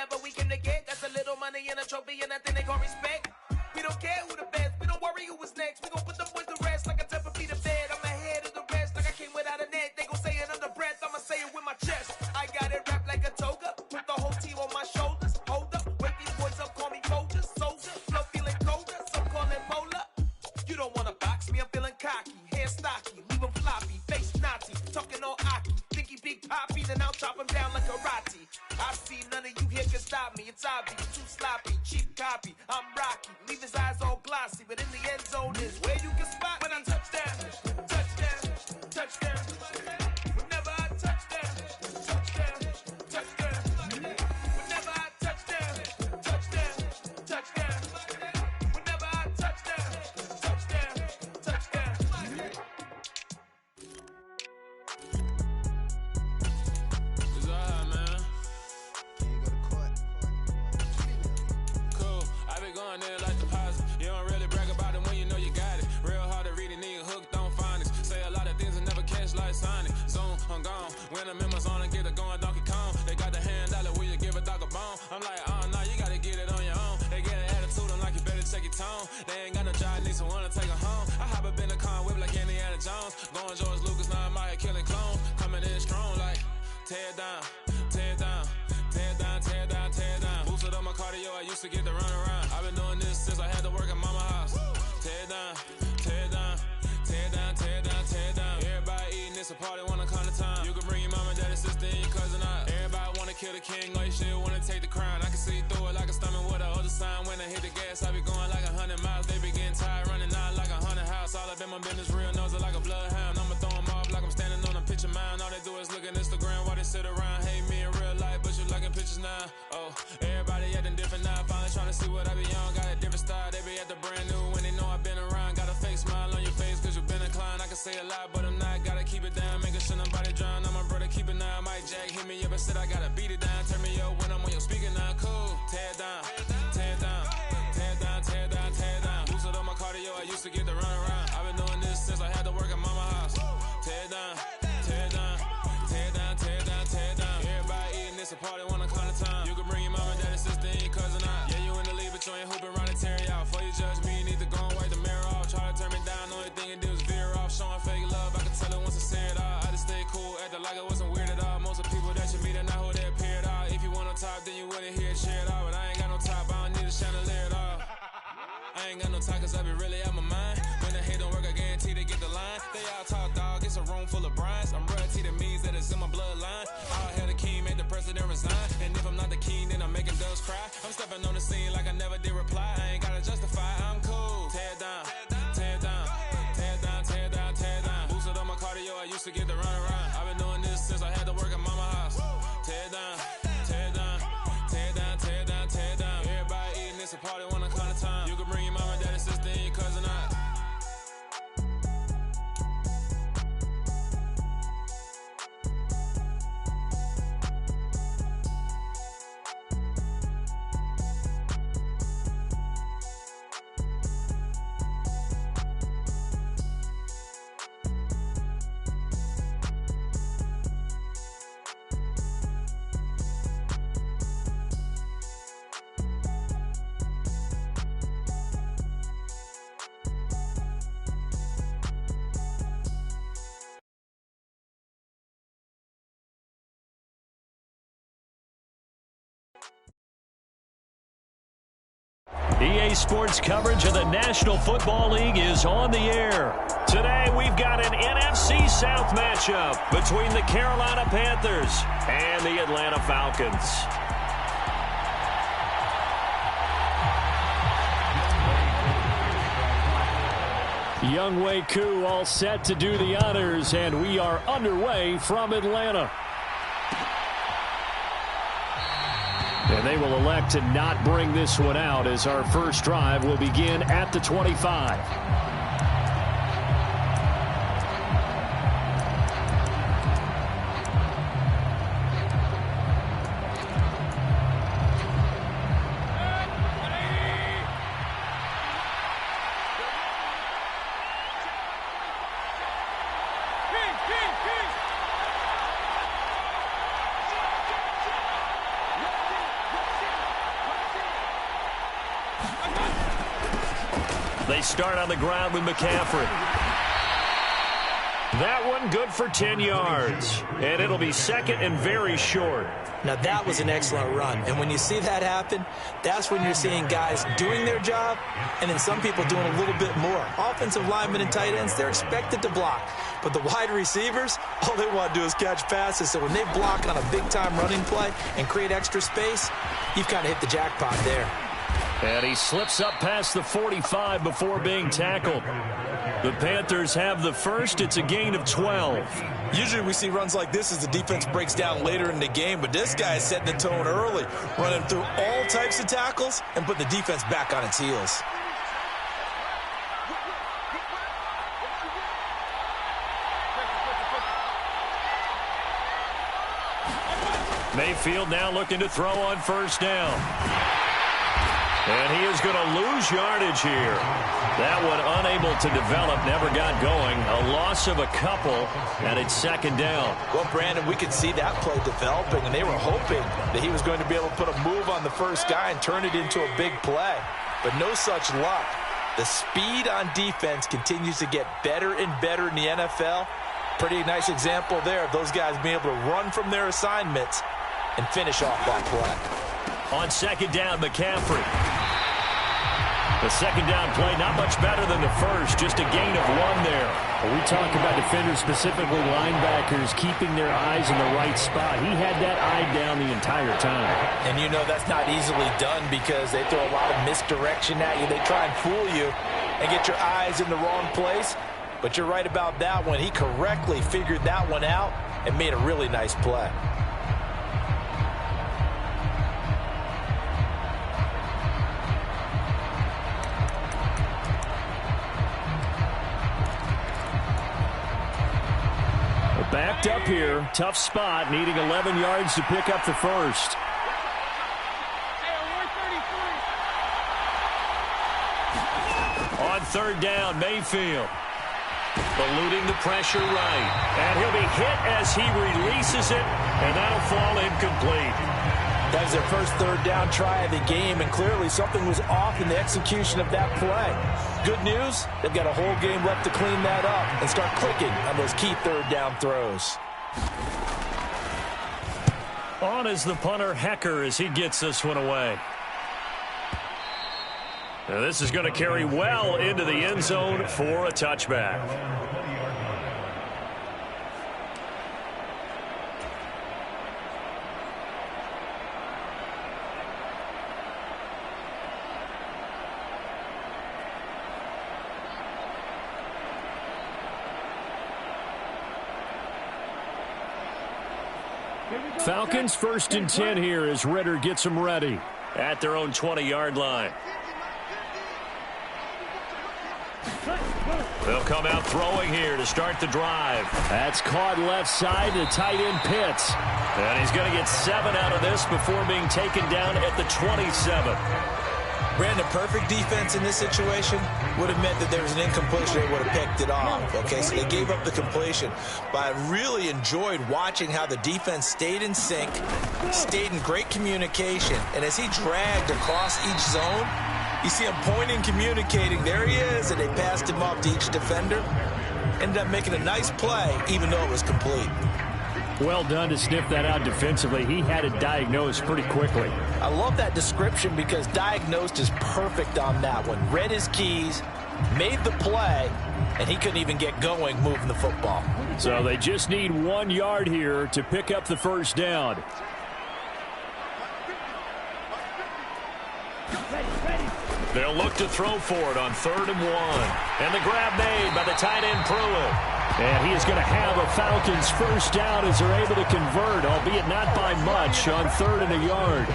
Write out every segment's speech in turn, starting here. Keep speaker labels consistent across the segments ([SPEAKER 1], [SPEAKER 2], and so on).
[SPEAKER 1] whatever we came to get. That's a little money and a trophy and nothing they call respect. We don't care who the best, we don't worry who was next. We gon' put them boys to rest like a 10 feet of bed. I'm ahead of the rest like I came without a net. They gon' say it under breath, I'ma say it with my chest. I got it wrapped like a toga, put the whole team on my shoulders. Hold up, wake these boys up, call me soldiers. Soldier, flow feeling colder, some call it polar. You don't wanna box me, I'm feeling cocky. Hair stocky, leave him floppy, face naughty. Talking all aki, think he big poppy, then I'll chop him down like karate. I see none of you here can stop me, it's obvious, too sloppy, cheap copy. I'm Rocky, leave his eyes all glossy, but in the end zone is where you can spot when I touchdown, touchdown, touchdown. Whenever I touchdown, touchdown, touchdown. Whenever I touchdown, touchdown, touchdown. Whenever I touchdown, touchdown, touchdown.
[SPEAKER 2] It's alright, man. Cool. I be going there like deposit. You don't really brag about it when you know you got it. Real hard to read a nigga hooked on phonics. Say a lot of things and never catch like Sonic. Zone, I'm gone. When I'm in my zone and get it going Donkey Kong. They got the hand dollar, will you give a dog a bone? I'm like, oh no, you gotta get it on your own. They get an attitude, I'm like, you better check your tone. They ain't got no job, need someone to take her home. I hop up in the car whip like Indiana Jones. Going George Lucas, now I'm out here killing clones. Coming in strong like, tear down, tear down, tear down, tear down, tear down. Boosted up my cardio, I used to get to run around. I've been doing this since I had to work at mama house. Tear down, tear down, tear down, tear down, tear down. Everybody eating, it's a party, wanna come to time. You can bring your mama, daddy, sister, and your cousin out. Everybody wanna kill the king, or you shit wanna take the crown. I can see through it like a stomach with a other sign. When I hit the gas, I be going like 100 miles. They be getting tired, running out like 100 house. All up in my business, real nose like a bloodhound. I'ma throw them off like I'm standing on a picture mound. All they do is look at Instagram while they sit around. Hate me in real life, but you liking pictures now. Oh, everybody acting different now. Finally trying to see what I be on. Got a different style, they be at the brand new when they know I've been around. Got a fake smile on your face cause you been inclined. I can say a lot, but I'm not. Gotta keep it down, making sure nobody drown. I'm my brother, keep it now. Mike Jack hit me up and said I gotta beat it down. Turn me up when I'm on your speaker now. Cool, tear down, tear down, tear down, tear down, tear down. Boosted up my cardio, I used to get to run around. I've been doing this since I had to work at mama house. Tear down, tear down, tear down, tear down, tear down. Everybody eating, it's a party, wanna come to time. You can bring your mama, daddy, sister, and your cousin out. Yeah, you in the lead, but you ain't hooping around and tearing out. Before you judge me, you need to go and wipe the mirror off. Try to turn me down, only thing you do is veer off. Showing fake love, I can tell it once I say it all. I just stay cool, acting like it wasn't weird at all. Most of the people that you meet are not who they appear at all. If you want on top, then you wouldn't hear it share it all. But I ain't got no top, I don't need a chandelier at all. I ain't got no time cause I be really out my mind. When the hate don't work, I guarantee they get the line. They all talk dog, it's a room full of brinds. I'm royalty, that means that it's in my bloodline. All hell the king, made the president resign. And if I'm not the king, then I'm making doves cry. I'm stepping on the scene like I never did reply. I ain't gotta justify, I'm cool. Tear down, tear down, tear down, tear down, tear down. Boosted up my cardio, I used to get to run around. I've been doing this since I had to work at mama house. Tear down, tear down, tear down, tear down, tear down. Everybody eating, it's a party, wanna come to time. You can bring your mama, daddy, sister, and your cousin out.
[SPEAKER 3] EA Sports coverage of the National Football League is on the air. Today, we've got an NFC South matchup between the Carolina Panthers and the Atlanta Falcons. Younghoe Koo all set to do the honors, and we are underway from Atlanta. And they will elect to not bring this one out as our first drive will begin at the 25. They start on the ground with McCaffrey. That one good for 10 yards. And it'll be second and very short.
[SPEAKER 4] Now, that was an excellent run. And when you see that happen, that's when you're seeing guys doing their job and then some people doing a little bit more. Offensive linemen and tight ends, they're expected to block. But the wide receivers, all they want to do is catch passes. So when they block on a big-time running play and create extra space, you've kind of hit the jackpot there.
[SPEAKER 3] And he slips up past the 45 before being tackled. The Panthers have the first. It's a gain of 12.
[SPEAKER 4] Usually we see runs like this as the defense breaks down later in the game, but this guy is setting the tone early, running through all types of tackles and putting the defense back on its heels.
[SPEAKER 3] Mayfield now looking to throw on first down. And he is going to lose yardage here. That one unable to develop, never got going. A loss of a couple, and it's second down.
[SPEAKER 4] Well, Brandon, we could see that play developing, and they were hoping that he was going to be able to put a move on the first guy and turn it into a big play. But no such luck. The speed on defense continues to get better and better in the NFL. Pretty nice example there of those guys being able to run from their assignments and finish off that play.
[SPEAKER 3] On second down, McCaffrey. The second down play, not much better than the first, just a gain of 1 there.
[SPEAKER 5] Well, we talk about defenders, specifically linebackers, keeping their eyes in the right spot. He had that eye down the entire time.
[SPEAKER 4] And you know that's not easily done because they throw a lot of misdirection at you. They try and fool you and get your eyes in the wrong place. But you're right about that one. He correctly figured that one out and made a really nice play.
[SPEAKER 3] Backed up here, tough spot, needing 11 yards to pick up the first. On third down, Mayfield. Eluding the pressure right. And he'll be hit as he releases it, and that'll fall incomplete.
[SPEAKER 4] That was their first third down try of the game, and clearly something was off in the execution of that play. Good news, they've got a whole game left to clean that up and start clicking on those key third down throws.
[SPEAKER 3] On is the punter, Hecker, as he gets this one away. Now this is going to carry well into the end zone for a touchback. Falcons 1st and 10 here as Ritter gets them ready at their own 20-yard line. They'll come out throwing here to start the drive. That's caught left side to tight end Pitts. And he's going to get 7 out of this before being taken down at the 27.
[SPEAKER 4] Brandon, perfect defense in this situation would have meant that there was an incompletion. They would have picked it off. Okay, so they gave up the completion. But I really enjoyed watching how the defense stayed in sync, stayed in great communication. And as he dragged across each zone, you see him pointing, communicating. There he is, and they passed him off to each defender. Ended up making a nice play, even though it was complete.
[SPEAKER 5] Well done to sniff that out defensively. He had it diagnosed pretty quickly.
[SPEAKER 4] I love that description because diagnosed is perfect on that one. Read his keys, made the play, and he couldn't even get going moving the football.
[SPEAKER 3] So they just need 1 yard here to pick up the first down. They'll look to throw for it on 3rd and 1. And the grab made by the tight end Pruitt. And he is going to have a Falcons first down as they're able to convert, albeit not by much, on 3rd and a yard.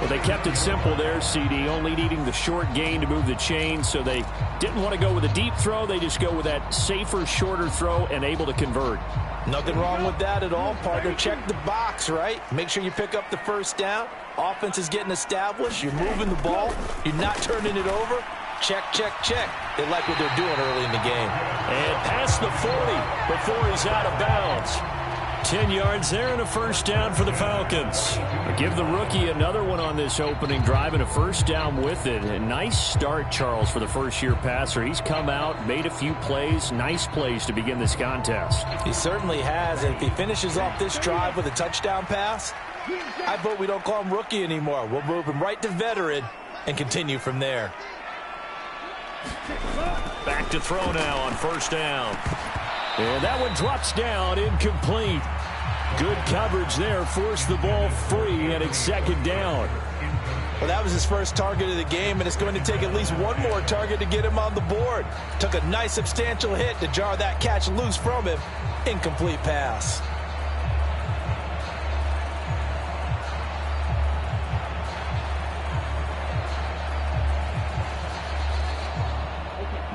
[SPEAKER 3] Well, they kept it simple there, CD, only needing the short gain to move the chain, so they didn't want to go with a deep throw. They just go with that safer, shorter throw and able to convert.
[SPEAKER 4] Nothing wrong with that at all, partner. Check the box, right? Make sure you pick up the first down. Offense is getting established. You're moving the ball. You're not turning it over. Check, check, check. They like what they're doing early in the game.
[SPEAKER 3] And past the 40 before he's out of bounds. 10 yards there and a first down for the Falcons.
[SPEAKER 5] Give the rookie another one on this opening drive and a first down with it. A nice start, Charles, for the first-year passer. He's come out, made a few plays, nice plays to begin this contest.
[SPEAKER 4] He certainly has. And if he finishes off this drive with a touchdown pass, I vote we don't call him rookie anymore. We'll move him right to veteran and continue from there.
[SPEAKER 3] Back to throw now on first down.
[SPEAKER 5] And that one drops down, incomplete. Good coverage there, forced the ball free, and it's second down.
[SPEAKER 4] Well, that was his first target of the game, and it's going to take at least one more target to get him on the board. Took a nice substantial hit to jar that catch loose from him. Incomplete pass.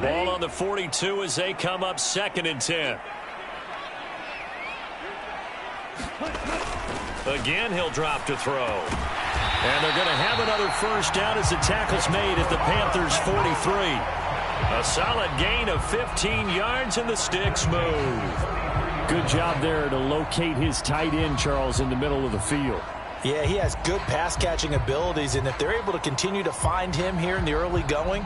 [SPEAKER 3] Ball on the 42 as they come up 2nd and 10. Again, he'll drop to throw. And they're going to have another first down as the tackle's made at the Panthers' 43. A solid gain of 15 yards and the sticks move.
[SPEAKER 5] Good job there to locate his tight end, Charles, in the middle of the field.
[SPEAKER 4] Yeah, he has good pass-catching abilities, and if they're able to continue to find him here in the early going,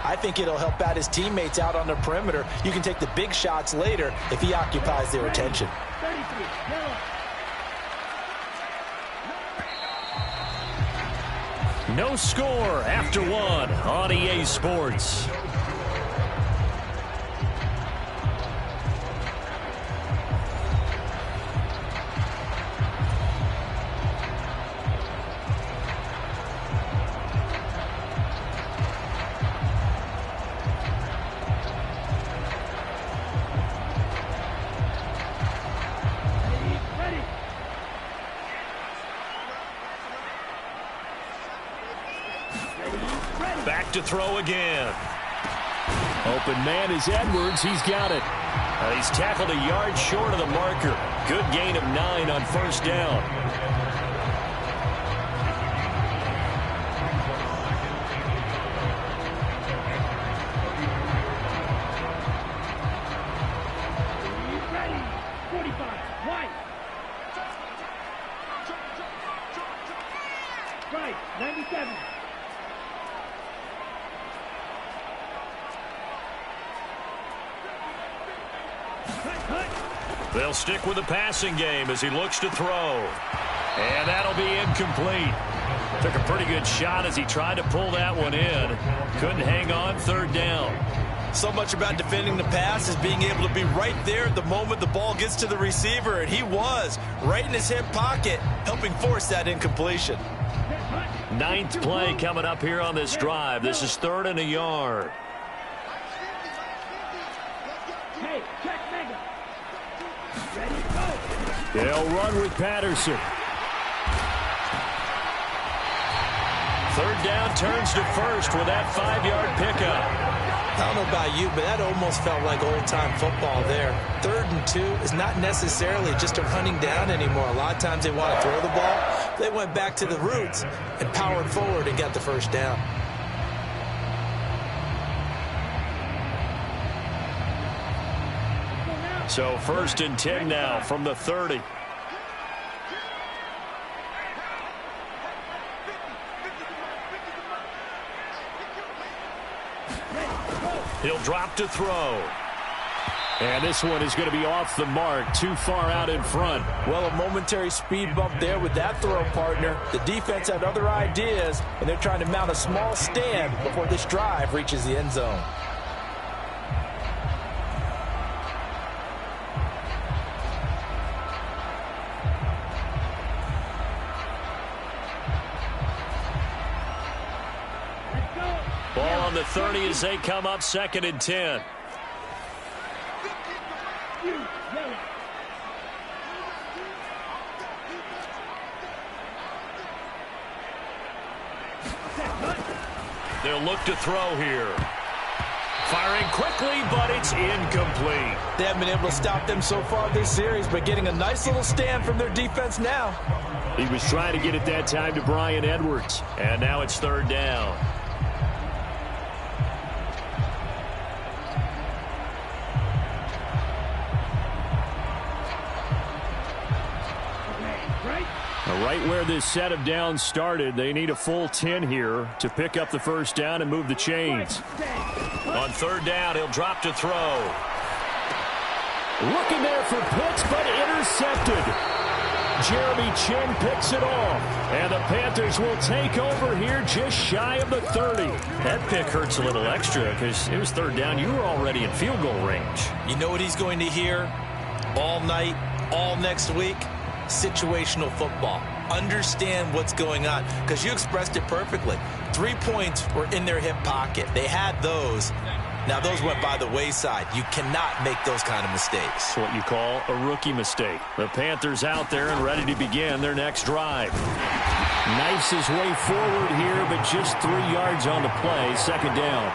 [SPEAKER 4] I think it'll help out his teammates out on the perimeter. You can take the big shots later if he occupies their attention.
[SPEAKER 3] No score after one on EA Sports. Back to throw again.
[SPEAKER 5] Open man is Edwards. He's got it.
[SPEAKER 3] He's tackled a yard short of the marker. Good gain of 9 on first down.
[SPEAKER 6] Right, 97.
[SPEAKER 3] They'll stick with the passing game as he looks to throw. And that'll be incomplete. Took a pretty good shot as he tried to pull that one in. Couldn't hang on, third down.
[SPEAKER 4] So much about defending the pass is being able to be right there at the moment the ball gets to the receiver, and he was right in his hip pocket, helping force that incompletion.
[SPEAKER 3] 9th play coming up here on this drive. This is 3rd and a yard.
[SPEAKER 6] Hey, check mega. Ready, go.
[SPEAKER 5] They'll run with Patterson.
[SPEAKER 3] 3rd down turns to first with that 5-yard pickup.
[SPEAKER 4] I don't know about you, but that almost felt like old-time football there. 3rd and 2 is not necessarily just a running down anymore. A lot of times they want to throw the ball. They went back to the roots and powered forward and got the first down.
[SPEAKER 3] So 1st and 10 now from the 30. He'll drop to throw.
[SPEAKER 5] And this one is going to be off the mark, too far out in front.
[SPEAKER 4] Well, a momentary speed bump there with that throw, partner. The defense had other ideas, and they're trying to mount a small stand before this drive reaches the end zone.
[SPEAKER 3] Ball on the 30 as they come up 2nd and 10. They'll look to throw here. Firing quickly, but it's incomplete.
[SPEAKER 4] They haven't been able to stop them so far this series, but getting a nice little stand from their defense now.
[SPEAKER 5] He was trying to get it that time to Bryan Edwards.
[SPEAKER 3] And now it's 3rd down.
[SPEAKER 5] Right where this set of downs started, they need a full 10 here to pick up the first down and move the chains.
[SPEAKER 3] On third down, he'll drop to throw.
[SPEAKER 5] Looking there for Pitts, but intercepted. Jeremy Chinn picks it off. And the Panthers will take over here just shy of the 30.
[SPEAKER 3] That pick hurts a little extra because it was third down. You were already in field goal range.
[SPEAKER 4] You know what he's going to hear all night, all next week? Situational football. Understand what's going on, because you expressed it perfectly. 3 points were in their hip pocket. They had those. Now, those went by the wayside. You cannot make those kind of mistakes.
[SPEAKER 5] It's what you call a rookie mistake. The Panthers out there and ready to begin their next drive. Knifes his way forward here, but just 3 yards on the play. Second down.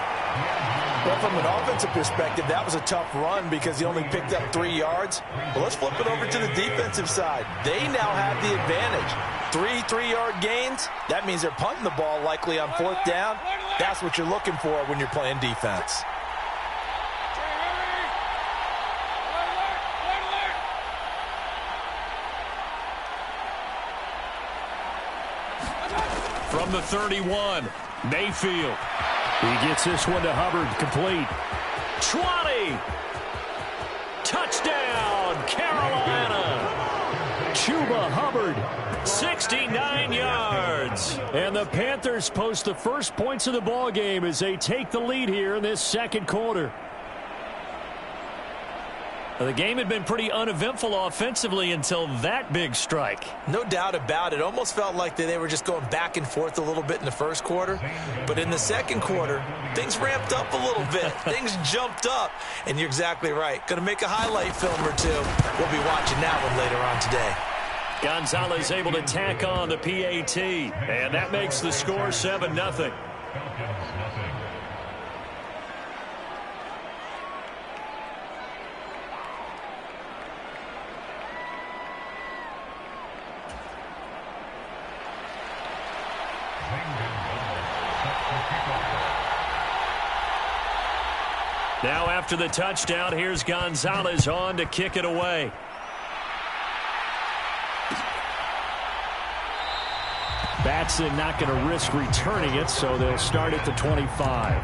[SPEAKER 4] Well, from an offensive perspective, that was a tough run because he only picked up 3 yards. But let's flip it over to the defensive side. They now have the advantage. 3 3-yard gains. That means they're punting the ball likely on fourth down. That's what you're looking for when you're playing defense.
[SPEAKER 5] From the 31, Mayfield. He gets this one to Hubbard, complete.
[SPEAKER 3] 20! Touchdown, Carolina!
[SPEAKER 5] Chuba Hubbard, 69 yards. And the Panthers post the first points of the ball game as they take the lead here in this second quarter.
[SPEAKER 3] The game had been pretty uneventful offensively until that big strike.
[SPEAKER 4] No doubt about it. Almost felt like they were just going back and forth a little bit in the first quarter. But in the second quarter, things ramped up a little bit. Things jumped up. And you're exactly right. Going to make a highlight film or two. We'll be watching that one later on today.
[SPEAKER 3] Gonzalez able to tack on the PAT. And that makes the score 7-0. Now after the touchdown, here's Gonzalez on to kick it away.
[SPEAKER 5] Batson not going to risk returning it, so they'll start at the 25.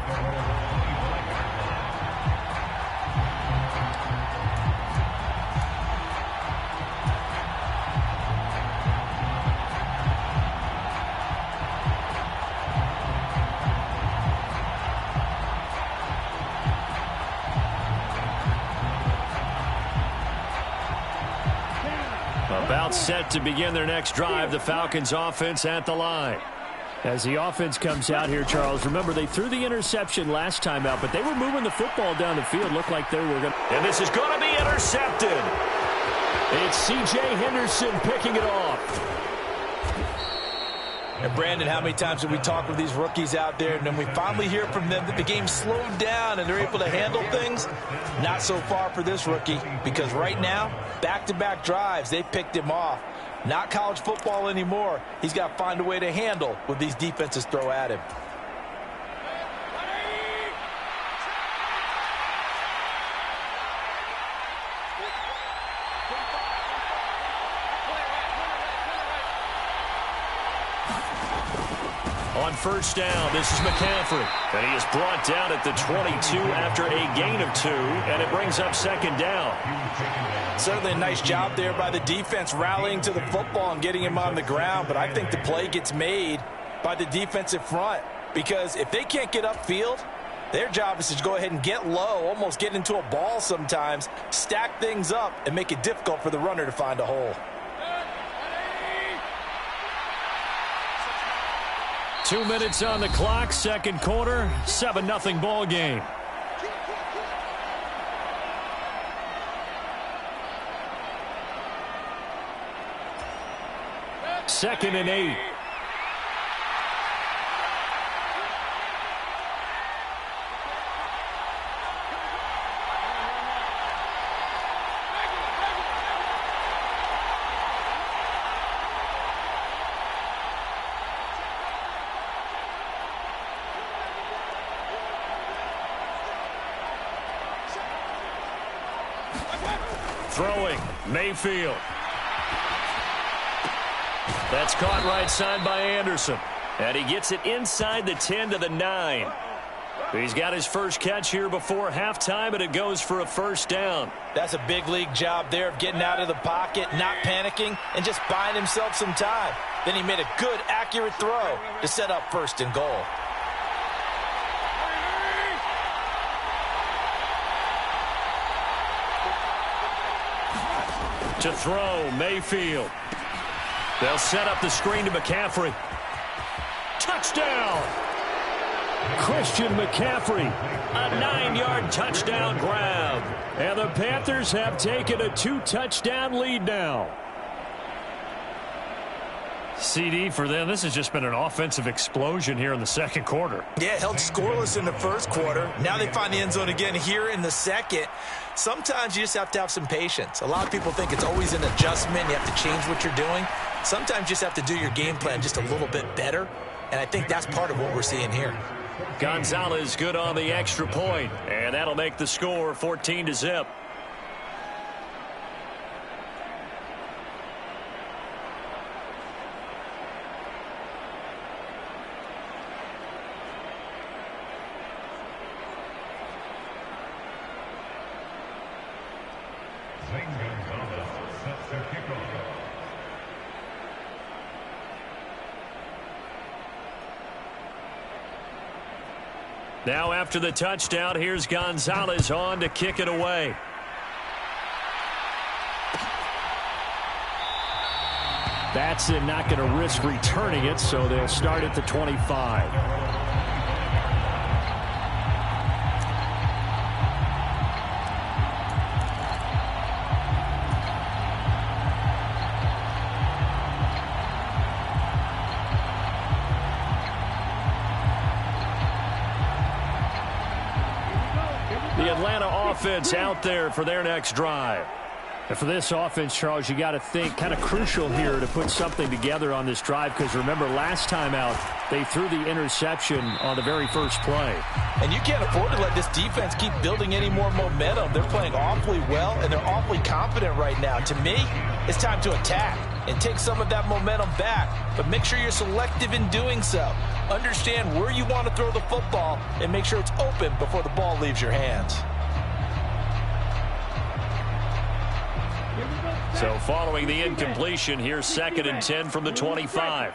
[SPEAKER 5] About set to begin their next drive, the Falcons offense at the line. As the offense comes out here, Charles, remember they threw the interception last time out, but they were moving the football down the field. Looked like they were going to.
[SPEAKER 3] And this is going to be intercepted.
[SPEAKER 5] It's C.J. Henderson picking it off.
[SPEAKER 4] And Brandon, how many times have we talked with these rookies out there, and then we finally hear from them that the game slowed down and they're able to handle things? Not so far for this rookie, because right now, back-to-back drives, they picked him off. Not college football anymore. He's got to find a way to handle what these defenses throw at him.
[SPEAKER 3] On first down, this is McCaffrey. And he is brought down at the 22 after a gain of 2, and it brings up second down.
[SPEAKER 4] Certainly a nice job there by the defense rallying to the football and getting him on the ground, but I think the play gets made by the defensive front, because if they can't get upfield, their job is to go ahead and get low, almost get into a ball sometimes, stack things up, and make it difficult for the runner to find a hole.
[SPEAKER 5] 2 minutes on the clock, second quarter, 7-0 ball game. Second and 8. Throwing, Mayfield.
[SPEAKER 3] That's caught right side by Anderson. And he gets it inside the 10 to the 9. He's got his first catch here before halftime, and it goes for a first down.
[SPEAKER 4] That's a big league job there of getting out of the pocket, not panicking, and just buying himself some time. Then he made a good, accurate throw to set up first and goal.
[SPEAKER 3] To throw, Mayfield. They'll set up the screen to McCaffrey. Touchdown! Christian McCaffrey, a 9-yard touchdown grab. And the Panthers have taken a 2-touchdown lead now. CD for them, this has just been an offensive explosion here in the second quarter.
[SPEAKER 4] Yeah, held scoreless in the first quarter. Now they find the end zone again here in the second. Sometimes you just have to have some patience. A lot of people think it's always an adjustment. You have to change what you're doing. Sometimes you just have to do your game plan just a little bit better. And I think that's part of what we're seeing here.
[SPEAKER 3] Gonzalez good on the extra point, and that'll make the score 14-0. Now after the touchdown, here's Gonzalez on to kick it away. Batson not going to risk returning it, so they'll start at the 25. Offense out there for their next drive. And for this offense, Charles, you got to think kind of crucial here to put something together on this drive, because remember last time out they threw the interception on the very first play.
[SPEAKER 4] And you can't afford to let this defense keep building any more momentum. They're playing awfully well, and they're awfully confident right now. To me, it's time to attack and take some of that momentum back, but make sure you're selective in doing so. Understand where you want to throw the football and make sure it's open before the ball leaves your hands.
[SPEAKER 3] So following the incompletion, here's 2nd and 10 from the 25.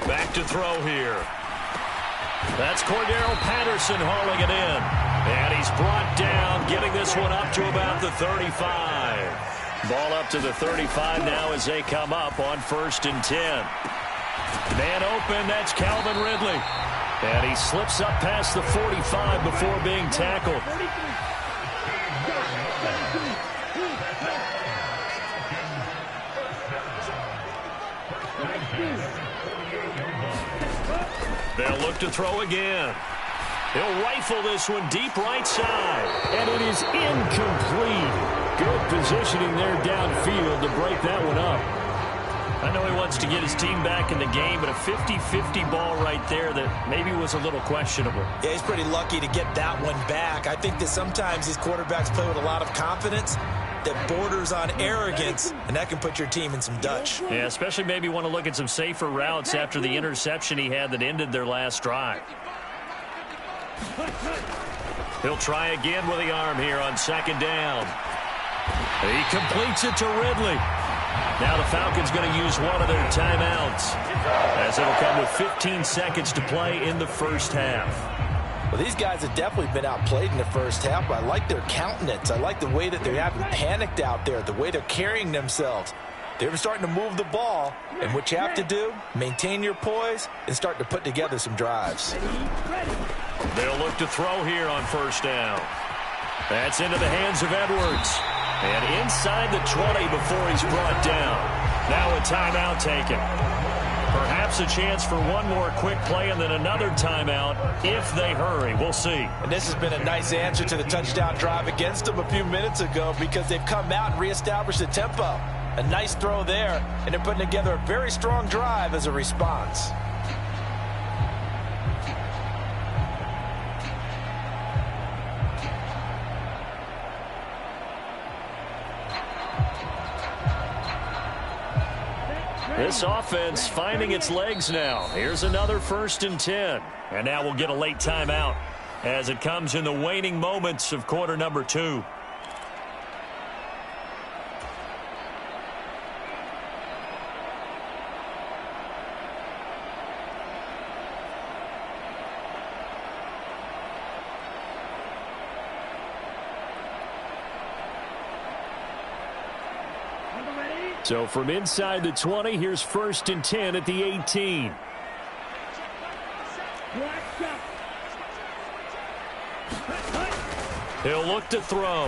[SPEAKER 3] Back to throw here. That's Cordero Patterson hauling it in. And he's brought down, getting this one up to about the 35. Ball up to the 35 now as they come up on 1st and 10. Man open, that's Calvin Ridley. And he slips up past the 45 before being tackled. They'll look to throw again. He'll rifle this one deep right side. And it is incomplete. Good positioning there downfield to break that one up. I know he wants to get his team back in the game, but a 50-50 ball right there that maybe was a little questionable.
[SPEAKER 4] Yeah, he's pretty lucky to get that one back. I think that sometimes these quarterbacks play with a lot of confidence that borders on arrogance, and that can put your team in some Dutch.
[SPEAKER 3] Yeah, especially maybe want to look at some safer routes after the interception he had that ended their last drive. He'll try again with the arm here on 2nd down. He completes it to Ridley. Now the Falcons going to use one of their timeouts, as it'll come with 15 seconds to play in the first half.
[SPEAKER 4] Well, these guys have definitely been outplayed in the first half, but I like their countenance. I like the way that they haven't panicked out there, the way they're carrying themselves. They're starting to move the ball, and what you have to do, maintain your poise and start to put together some drives.
[SPEAKER 3] They'll look to throw here on 1st down. That's into the hands of Edwards. And inside the 20 before he's brought down. Now a timeout taken. Perhaps a chance for one more quick play and then another timeout if they hurry. We'll see.
[SPEAKER 4] And this has been a nice answer to the touchdown drive against them a few minutes ago, because they've come out and reestablished the tempo. A nice throw there, and they're putting together a very strong drive as a response.
[SPEAKER 3] This offense finding its legs now. Here's another 1st and 10. And now we'll get a late timeout as it comes in the waning moments of quarter number 2. So from inside the 20, here's 1st and 10 at the 18. He'll look to throw.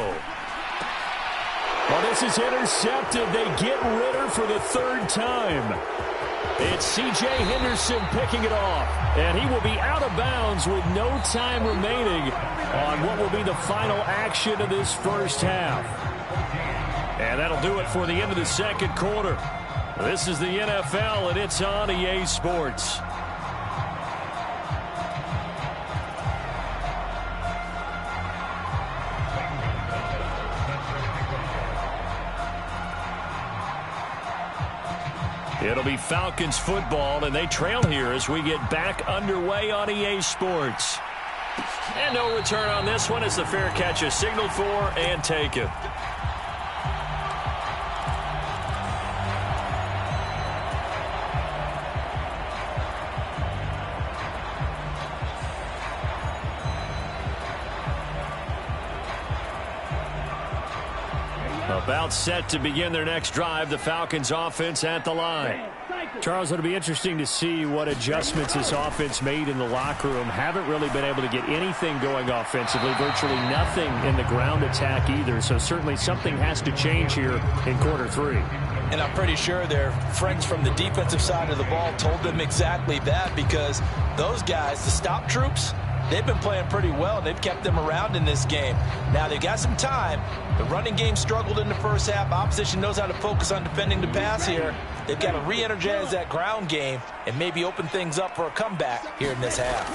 [SPEAKER 3] Well, this is intercepted. They get Ritter for the 3rd time. It's C.J. Henderson picking it off. And he will be out of bounds with no time remaining on what will be the final action of this first half. And that'll do it for the end of the 2nd quarter. This is the NFL, and it's on EA Sports. It'll be Falcons football, and they trail here as we get back underway on EA Sports. And no return on this one as the fair catch is signaled for and taken. About set to begin their next drive, the Falcons offense at the line.
[SPEAKER 5] Charles, it'll be interesting to see what adjustments this offense made in the locker room. Haven't really been able to get anything going offensively, virtually nothing in the ground attack either. So certainly something has to change here in quarter 3.
[SPEAKER 4] And I'm pretty sure their friends from the defensive side of the ball told them exactly that, because those guys, the stop troops, they've been playing pretty well. They've kept them around in this game. Now, they've got some time. The running game struggled in the first half. Opposition knows how to focus on defending the pass here. They've got to re-energize that ground game and maybe open things up for a comeback here in this half.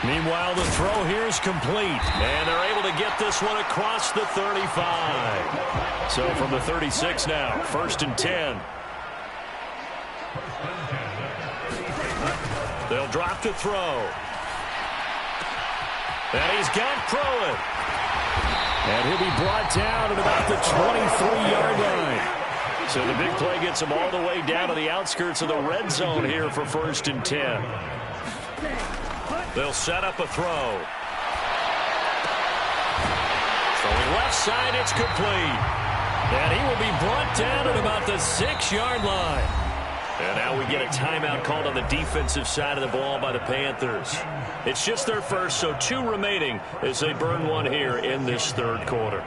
[SPEAKER 3] Meanwhile, the throw here is complete, and they're able to get this one across the 35. So from the 36 now, 1st and 10. They'll drop to throw. And he's got Pruitt. And he'll be brought down at about the 23-yard line. So the big play gets him all the way down to the outskirts of the red zone here for 1st and 10. They'll set up a throw. Throwing left side, it's complete. And he will be brought down at about the 6-yard line. And now we get a timeout called on the defensive side of the ball by the Panthers. It's just their first, so 2 remaining as they burn one here in this 3rd quarter.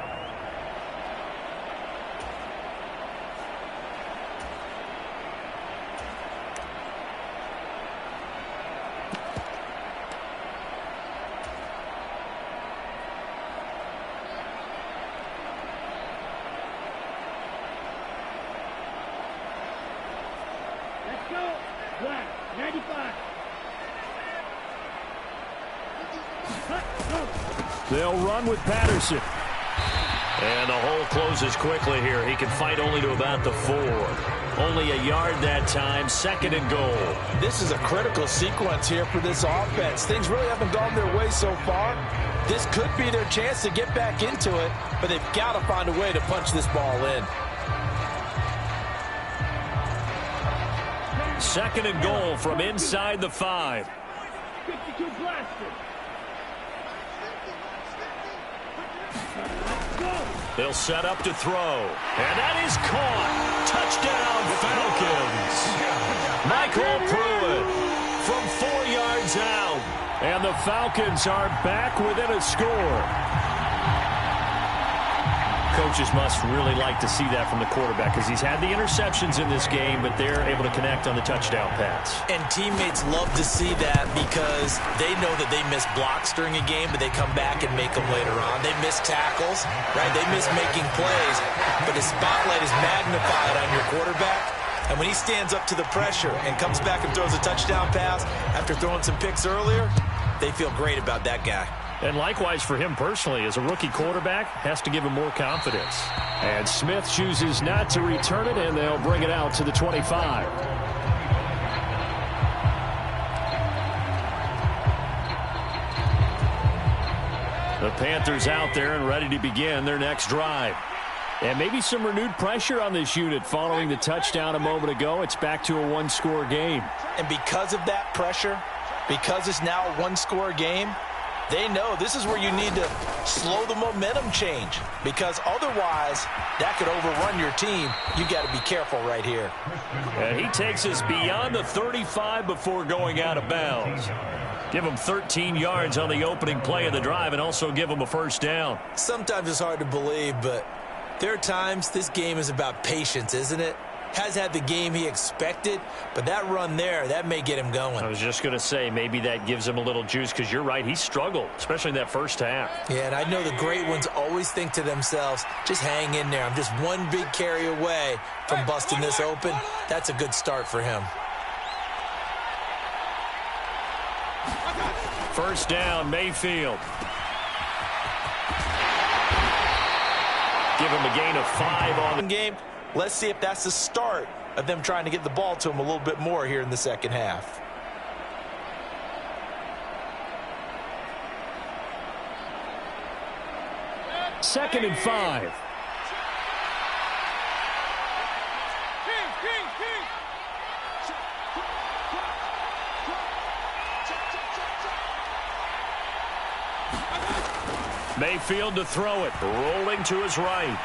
[SPEAKER 3] They'll run with Patterson. And the hole closes quickly here. He can fight only to about the 4. Only a yard that time, 2nd and goal.
[SPEAKER 4] This is a critical sequence here for this offense. Things really haven't gone their way so far. This could be their chance to get back into it, but they've got to find a way to punch this ball in.
[SPEAKER 3] 2nd and goal from inside the 5.
[SPEAKER 6] 52 blaster.
[SPEAKER 3] They'll set up to throw. And that is caught. Touchdown, Falcons. Michael Pruitt from 4 yards out. And the Falcons are back within a score. Coaches must really like to see that from the quarterback because he's had the interceptions in this game, but they're able to connect on the touchdown pass.
[SPEAKER 4] And teammates love to see that because they know that they miss blocks during a game, but they come back and make them later on. They miss tackles, right? They miss making plays, but the spotlight is magnified on your quarterback. And when he stands up to the pressure and comes back and throws a touchdown pass after throwing some picks earlier, they feel great about that guy.
[SPEAKER 5] And likewise for him personally, as a rookie quarterback, has to give him more confidence. And Smith chooses not to return it, and they'll bring it out to the 25. The Panthers out there and ready to begin their next drive. And maybe some renewed pressure on this unit following the touchdown a moment ago. It's back to a one-score game.
[SPEAKER 4] And because of that pressure, because it's now a one-score game, they know this is where you need to slow the momentum change, because otherwise that could overrun your team. You got to be careful right here.
[SPEAKER 5] And he takes us beyond the 35 before going out of bounds. Give him 13 yards on the opening play of the drive and also give him a first down.
[SPEAKER 4] Sometimes it's hard to believe, but there are times this game is about patience, isn't it? Has had the game he expected, but that run there, that may get him going.
[SPEAKER 5] I was just going to say, maybe that gives him a little juice, because you're right, he struggled, especially in that first half.
[SPEAKER 4] Yeah, and I know the great ones always think to themselves, just hang in there. I'm just one big carry away from busting this open. That's a good start for him.
[SPEAKER 5] First down, Mayfield. Give him a gain of 5 on the
[SPEAKER 4] game. Let's see if that's the start of them trying to get the ball to him a little bit more here in the second half.
[SPEAKER 5] Second and 5. Mayfield to throw it, rolling to his right.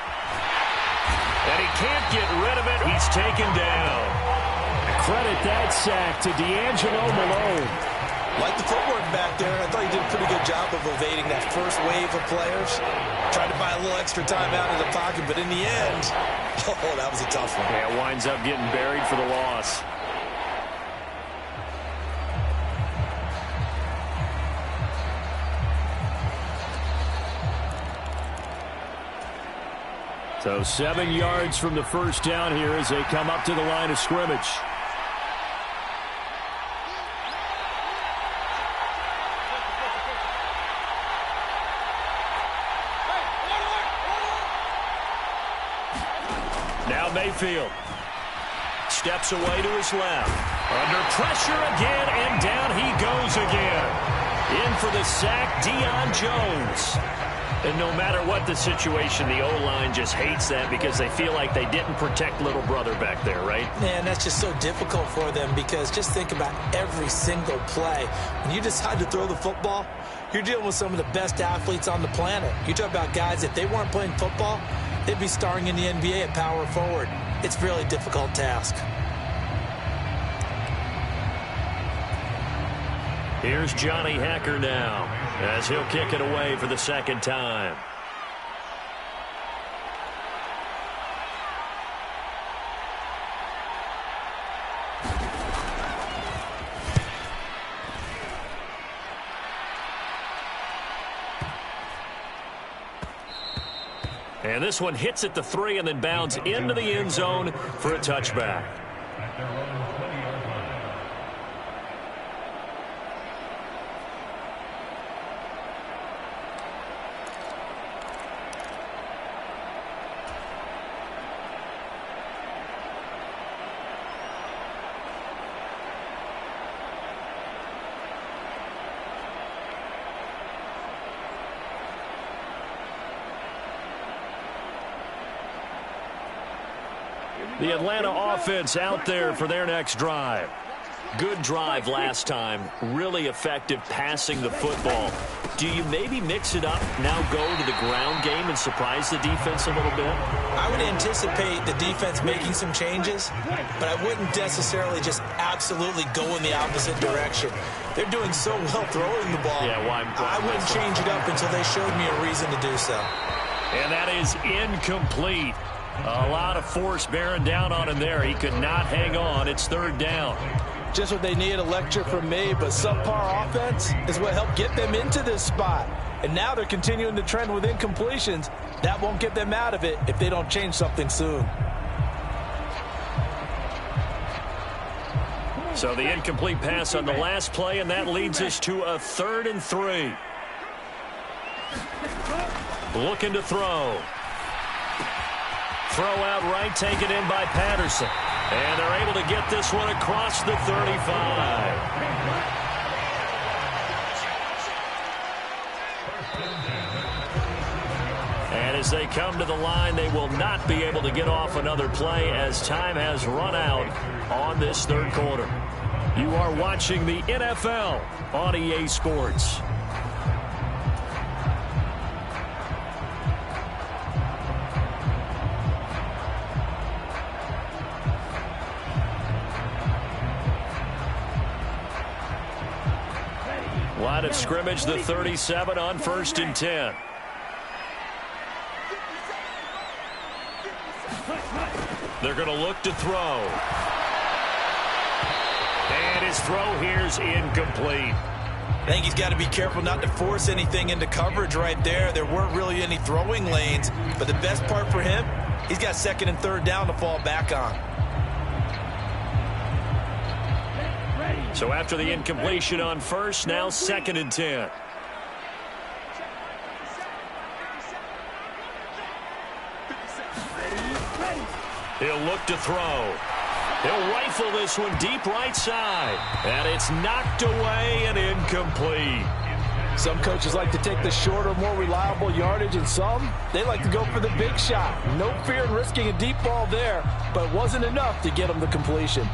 [SPEAKER 5] And he can't get rid of it. He's taken down. Credit that sack to D'Angelo Malone.
[SPEAKER 4] Like the footwork back there, I thought he did a pretty good job of evading that first wave of players. Tried to buy a little extra time out of the pocket, but in the end, oh, that was a tough one.
[SPEAKER 5] Yeah, winds up getting buried for the loss. So 7 yards from the first down here as they come up to the line of scrimmage. Now Mayfield steps away to his left. Under pressure again, and down he goes again. In for the sack, Deion Jones. And no matter what the situation, the O-line just hates that because they feel like they didn't protect little brother back there, right?
[SPEAKER 4] Man, that's just so difficult for them, because just think about every single play. When you decide to throw the football, you're dealing with some of the best athletes on the planet. You talk about guys, if they weren't playing football, they'd be starring in the NBA at power forward. It's a really difficult task.
[SPEAKER 5] Here's Johnny Hekker now, as he'll kick it away for the second time. And this one hits at the 3 and then bounds into the end zone for a touchback. The Atlanta offense out there for their next drive. Good drive last time. Really effective passing the football. Do you maybe mix it up, now go to the ground game and surprise the defense a little bit?
[SPEAKER 4] I would anticipate the defense making some changes, but I wouldn't necessarily just absolutely go in the opposite direction. They're doing so well throwing the ball.
[SPEAKER 5] Yeah,
[SPEAKER 4] I wouldn't change it up until they showed me a reason to do so.
[SPEAKER 5] And that is incomplete. A lot of force bearing down on him there. He could not hang on. It's third down.
[SPEAKER 4] Just what they need, a lecture from me, but subpar offense is what helped get them into this spot. And now they're continuing to trend with incompletions. That won't get them out of it if they don't change something soon.
[SPEAKER 5] So the incomplete pass on the last play, and that leads us to a 3rd and 3.
[SPEAKER 3] looking to throw. Throw out right, taken in by Patterson. And they're able to get this one across the 35. And as they come to the line, they will not be able to get off another play as time has run out on this third quarter. You are watching the NFL on EA Sports. Line of scrimmage, the 37 on 1st and 10. They're going to look to throw. And his throw here's incomplete.
[SPEAKER 4] I think he's got to be careful not to force anything into coverage right there. There weren't really any throwing lanes, but the best part for him, he's got 2nd and 3rd down to fall back on.
[SPEAKER 3] So after the incompletion on 1st, now 2nd and 10. He'll look to throw. He'll rifle this one deep right side. And it's knocked away and incomplete.
[SPEAKER 7] Some coaches like to take the shorter, more reliable yardage, and some, they like to go for the big shot. No fear in risking a deep ball there, but it wasn't enough to get them the completion.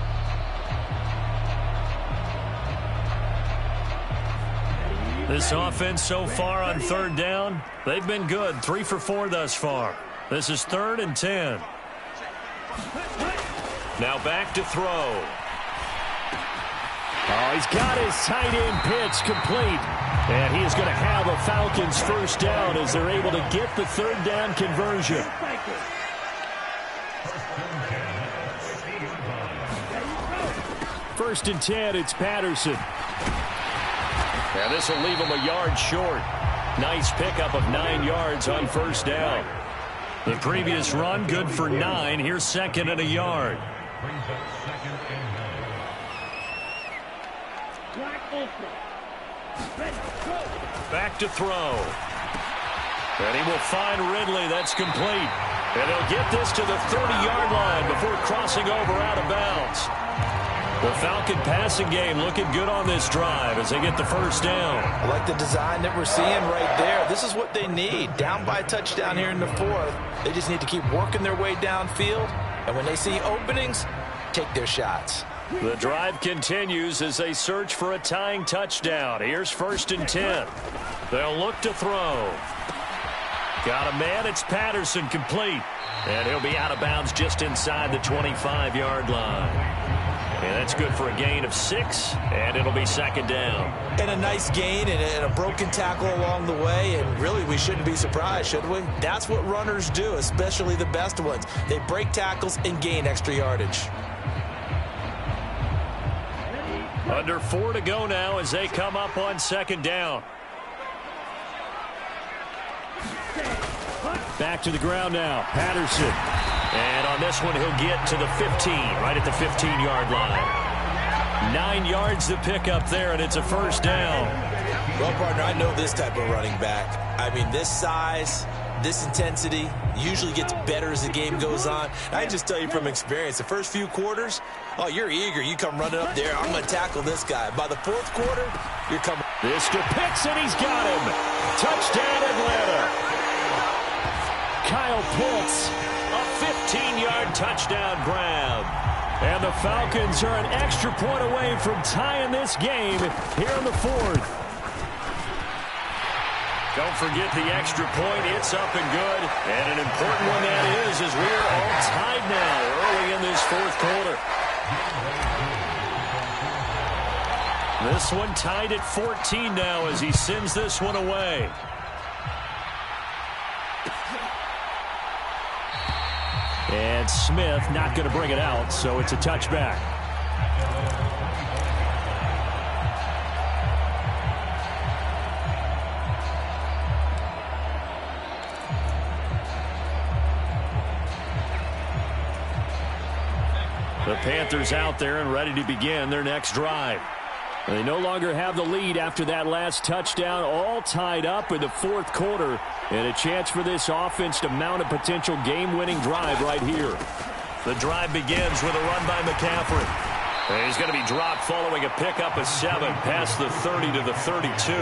[SPEAKER 3] This offense so far on 3rd down, they've been good. 3 for 4 thus far. This is 3rd and 10. Now back to throw.
[SPEAKER 5] Oh, he's got his tight end pitch complete. And he is going to have a Falcons 1st down as they're able to get the 3rd down conversion. 1st and 10, it's Patterson.
[SPEAKER 3] And this will leave him a yard short. Nice pickup of 9 yards on 1st down. The previous run, good for 9. Here's 2nd and a yard. Back to throw. And he will find Ridley. That's complete. And he'll get this to the 30-yard line before crossing over out of bounds. The Falcon passing game looking good on this drive as they get the 1st down.
[SPEAKER 4] I like the design that we're seeing right there. This is what they need. Down by a touchdown here in the 4th. They just need to keep working their way downfield. And when they see openings, take their shots.
[SPEAKER 3] The drive continues as they search for a tying touchdown. Here's 1st and 10. They'll look to throw. Got a man. It's Patterson, complete. And he'll be out of bounds just inside the 25-yard line. And that's good for a gain of 6, and it'll be 2nd down.
[SPEAKER 4] And a nice gain and a broken tackle along the way, and really we shouldn't be surprised, should we? That's what runners do, especially the best ones. They break tackles and gain extra yardage.
[SPEAKER 3] Under 4 to go now as they come up on 2nd down.
[SPEAKER 5] Back to the ground now, Patterson.
[SPEAKER 3] And on this one, he'll get to the 15, right at the 15-yard line. 9 yards to pick up there, and it's a 1st down.
[SPEAKER 4] Well, partner, I know this type of running back. I mean, this size, this intensity usually gets better as the game goes on. I can just tell you from experience, the first few quarters, oh, you're eager. You come running up there. I'm going to tackle this guy. By the 4th quarter, you're coming.
[SPEAKER 3] This to Pitts, and he's got him. Touchdown, Atlanta.
[SPEAKER 5] Kyle Pitts.
[SPEAKER 3] A 15-yard touchdown grab.
[SPEAKER 5] And the Falcons are an extra point away from tying this game here in the 4th.
[SPEAKER 3] Don't forget the extra point. It's up and good. And an important one that is, as we're all tied now early in this 4th quarter. This one tied at 14 now as he sends this one away.
[SPEAKER 5] And Smith not going to bring it out, so it's a touchback. The Panthers out there and ready to begin their next drive. They no longer have the lead after that last touchdown, all tied up in the fourth quarter, and a chance for this offense to mount a potential game-winning drive right here.
[SPEAKER 3] The drive begins with a run by McCaffrey. And he's going to be dropped following a pickup of 7 past the 30 to the 32.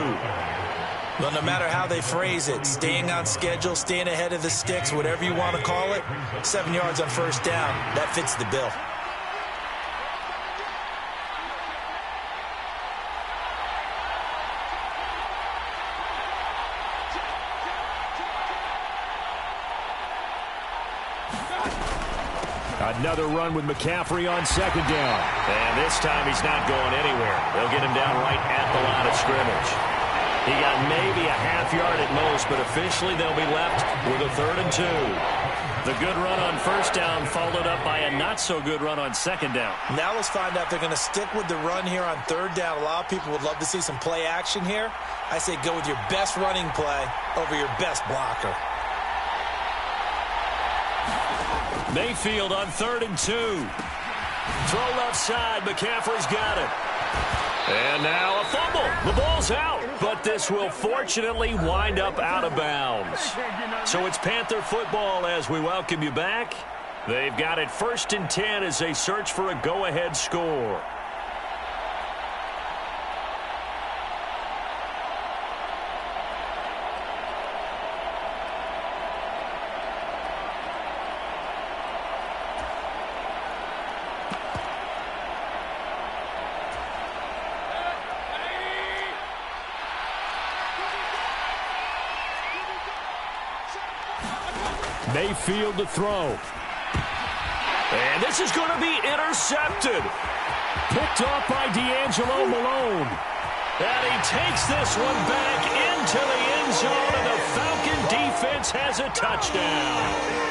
[SPEAKER 4] Well, no matter how they phrase it, staying on schedule, staying ahead of the sticks, whatever you want to call it, 7 yards on first down, that fits the bill.
[SPEAKER 5] Another run with McCaffrey on second down.
[SPEAKER 3] And this time he's not going anywhere. They'll get him down right at the line of scrimmage. He got maybe a half yard at most, but officially they'll be left with a 3rd and 2. The good run on first down followed up by a not-so-good run on second down.
[SPEAKER 4] Now let's find out if they're going to stick with the run here on 3rd down. A lot of people would love to see some play action here. I say go with your best running play over your best blocker.
[SPEAKER 5] Mayfield on 3rd and 2.
[SPEAKER 3] Throw left side. McCaffrey's got it. And now a fumble. The ball's out. But this will fortunately wind up out of bounds. So it's Panther football as we welcome you back. They've got it 1st and 10 as they search for a go-ahead score.
[SPEAKER 5] Mayfield to throw.
[SPEAKER 3] And this is going to be intercepted.
[SPEAKER 5] Picked off by D'Angelo Malone.
[SPEAKER 3] And he takes this one back into the end zone, and the Falcon defense has a touchdown.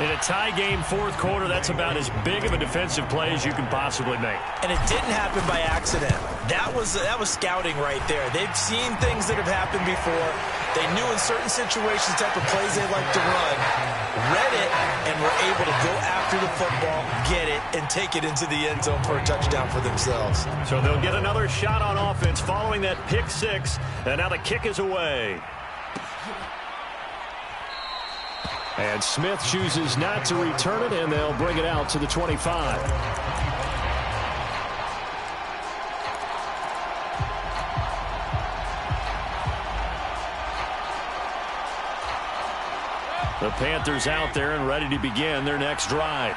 [SPEAKER 5] In a tie game fourth quarter, that's about as big of a defensive play as you can possibly make.
[SPEAKER 4] And it didn't happen by accident. That was scouting right there. They've seen things that have happened before. They knew in certain situations the type of plays they like to run, read it, and were able to go after the football, get it, and take it into the end zone for a touchdown for themselves.
[SPEAKER 3] So they'll get another shot on offense following that pick 6, and now the kick is away.
[SPEAKER 5] And Smith chooses not to return it, and they'll bring it out to the 25. The Panthers out there and ready to begin their next drive.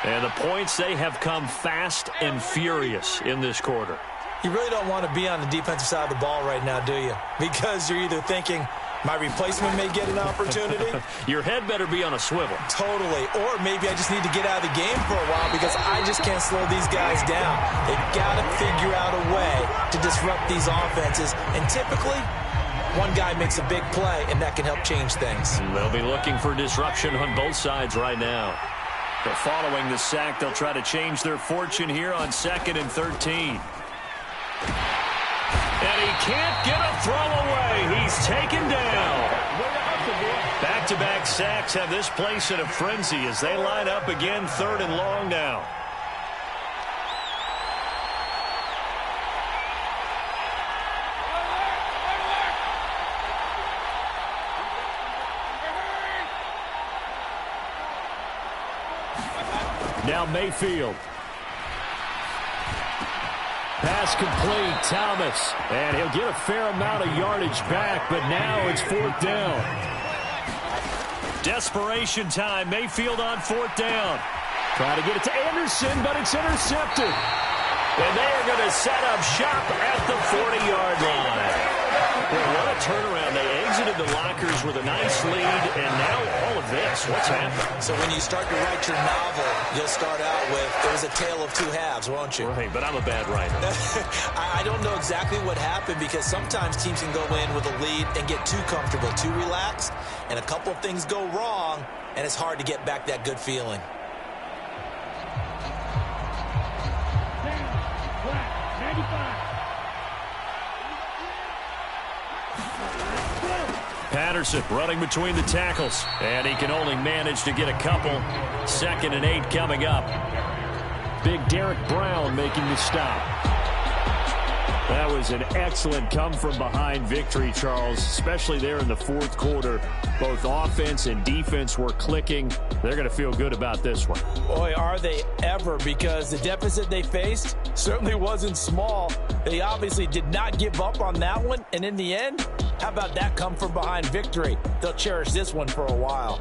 [SPEAKER 5] And the points, they have come fast and furious in this quarter.
[SPEAKER 4] You really don't want to be on the defensive side of the ball right now, do you? Because you're either thinking, my replacement may get an opportunity.
[SPEAKER 3] Your head better be on a swivel.
[SPEAKER 4] Totally. Or maybe I just need to get out of the game for a while because I just can't slow these guys down. They've got to figure out a way to disrupt these offenses. And typically, one guy makes a big play, and that can help change things.
[SPEAKER 3] They'll be looking for disruption on both sides right now.
[SPEAKER 5] But following the sack, they'll try to change their fortune here on 2nd and 13.
[SPEAKER 3] And he can't get a throw away. He's taken down.
[SPEAKER 5] Back-to-back sacks have this place in a frenzy as they line up again 3rd and long now. Now Mayfield. Pass complete, Thomas. And he'll get a fair amount of yardage back, but now it's 4th down. Desperation time. Mayfield on 4th down. Try to get it to Anderson, but it's intercepted.
[SPEAKER 3] And they are going to set up shop at the 40-yard line. Well, what a turnaround. They exited the lockers with a nice lead, and now all of this. What's happened?
[SPEAKER 4] So when you start to write your novel, you'll start out with, it was a tale of two halves, won't you?
[SPEAKER 3] Right, but I'm a bad writer.
[SPEAKER 4] I don't know exactly what happened because sometimes teams can go in with a lead and get too comfortable, too relaxed, and a couple of things go wrong, and it's hard to get back that good feeling.
[SPEAKER 5] Patterson running between the tackles, and he can only manage to get a couple. 2nd and 8 coming up. Big Derek Brown making the stop. That was an excellent come-from-behind victory, Charles, especially there in the fourth quarter. Both offense and defense were clicking. They're going to feel good about this one.
[SPEAKER 7] Boy, are they ever, because the deficit they faced certainly wasn't small. They obviously did not give up on that one, and in the end, how about that come-from-behind victory? They'll cherish this one for a while.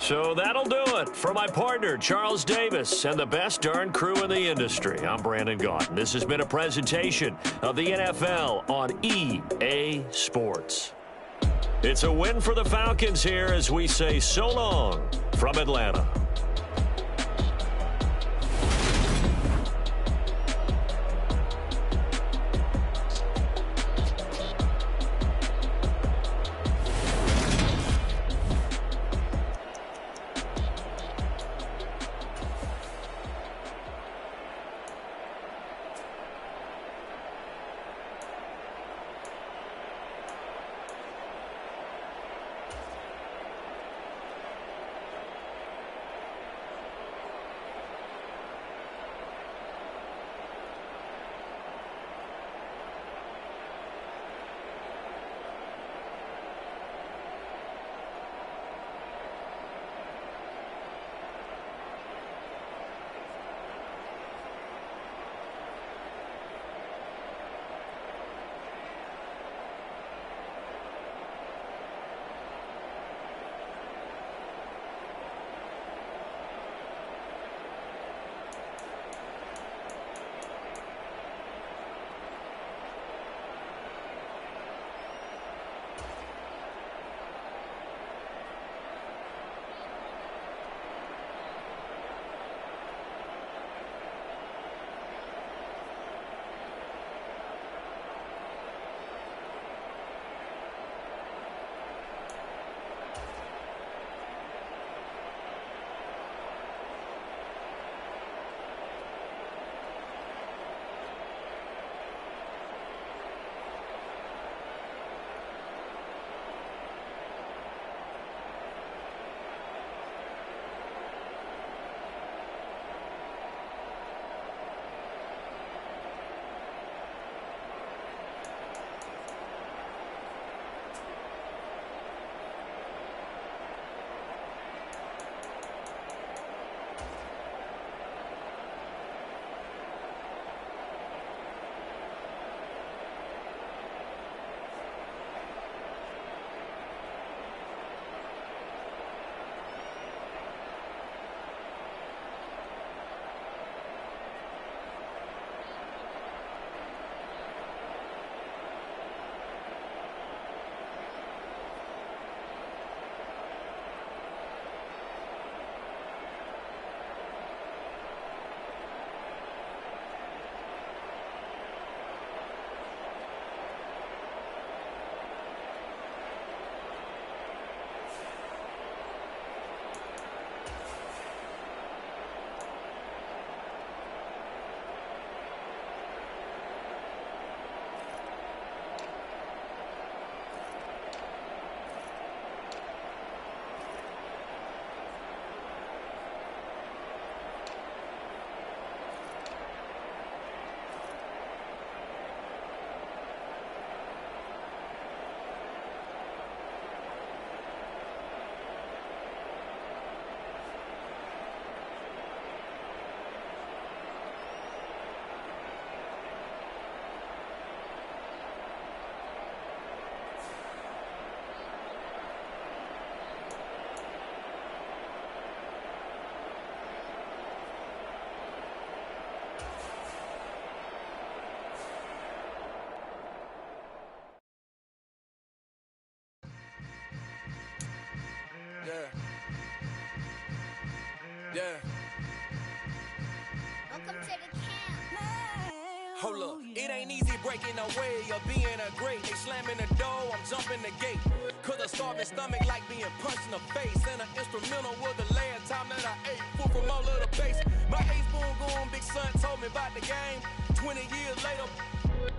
[SPEAKER 3] So that'll do it for my partner, Charles Davis, and the best darn crew in the industry. I'm Brandon Gaudin. This has been a presentation of the NFL on EA Sports. It's a win for the Falcons here as we say so long from Atlanta.
[SPEAKER 1] Yeah.
[SPEAKER 8] breaking away or being a great. They slamming the door, I'm jumping the gate. Cause a starving stomach like being punched in the face. And an instrumental was the last time that I ate. Food from all of the base. My ace boom goon, big son told me about the game. 20 years later,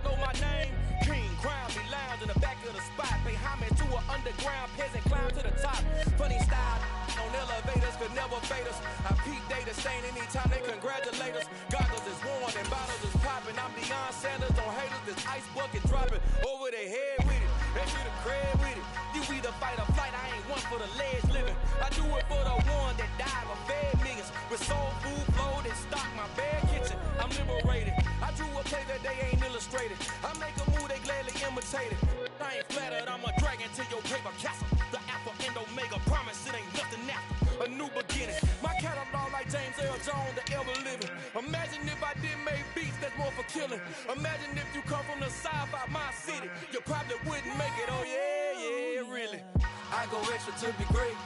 [SPEAKER 8] know my name. King, crown me, lounge in the back of the spot. Pay homage to an underground peasant, climb to the top. Funny style on elevators could never fade us. I peep data stain anytime they congratulate us. Goggles is worn and bottles is popping. I'm Deion Sanders on haters, this ice bucket dropping over their head with it. They should have crab with it. You either fight or flight, I ain't one for the ledge living. I do it for the one that died or fed millions. With soul food, flowed and stock my bad kitchen. I'm liberated. I drew a play that they ain't illustrated. I make a move, they gladly imitate it. I ain't flattered, I'm a dragon to your paper castle. The Alpha and Omega, promise it ain't nothing after. A new beginning. My catalog like James Earl Jones, the ever living. Imagine if I did make beats that's more for killing. Imagine if you come from the south out my city. You probably wouldn't make it, oh yeah, really. I go extra to be great.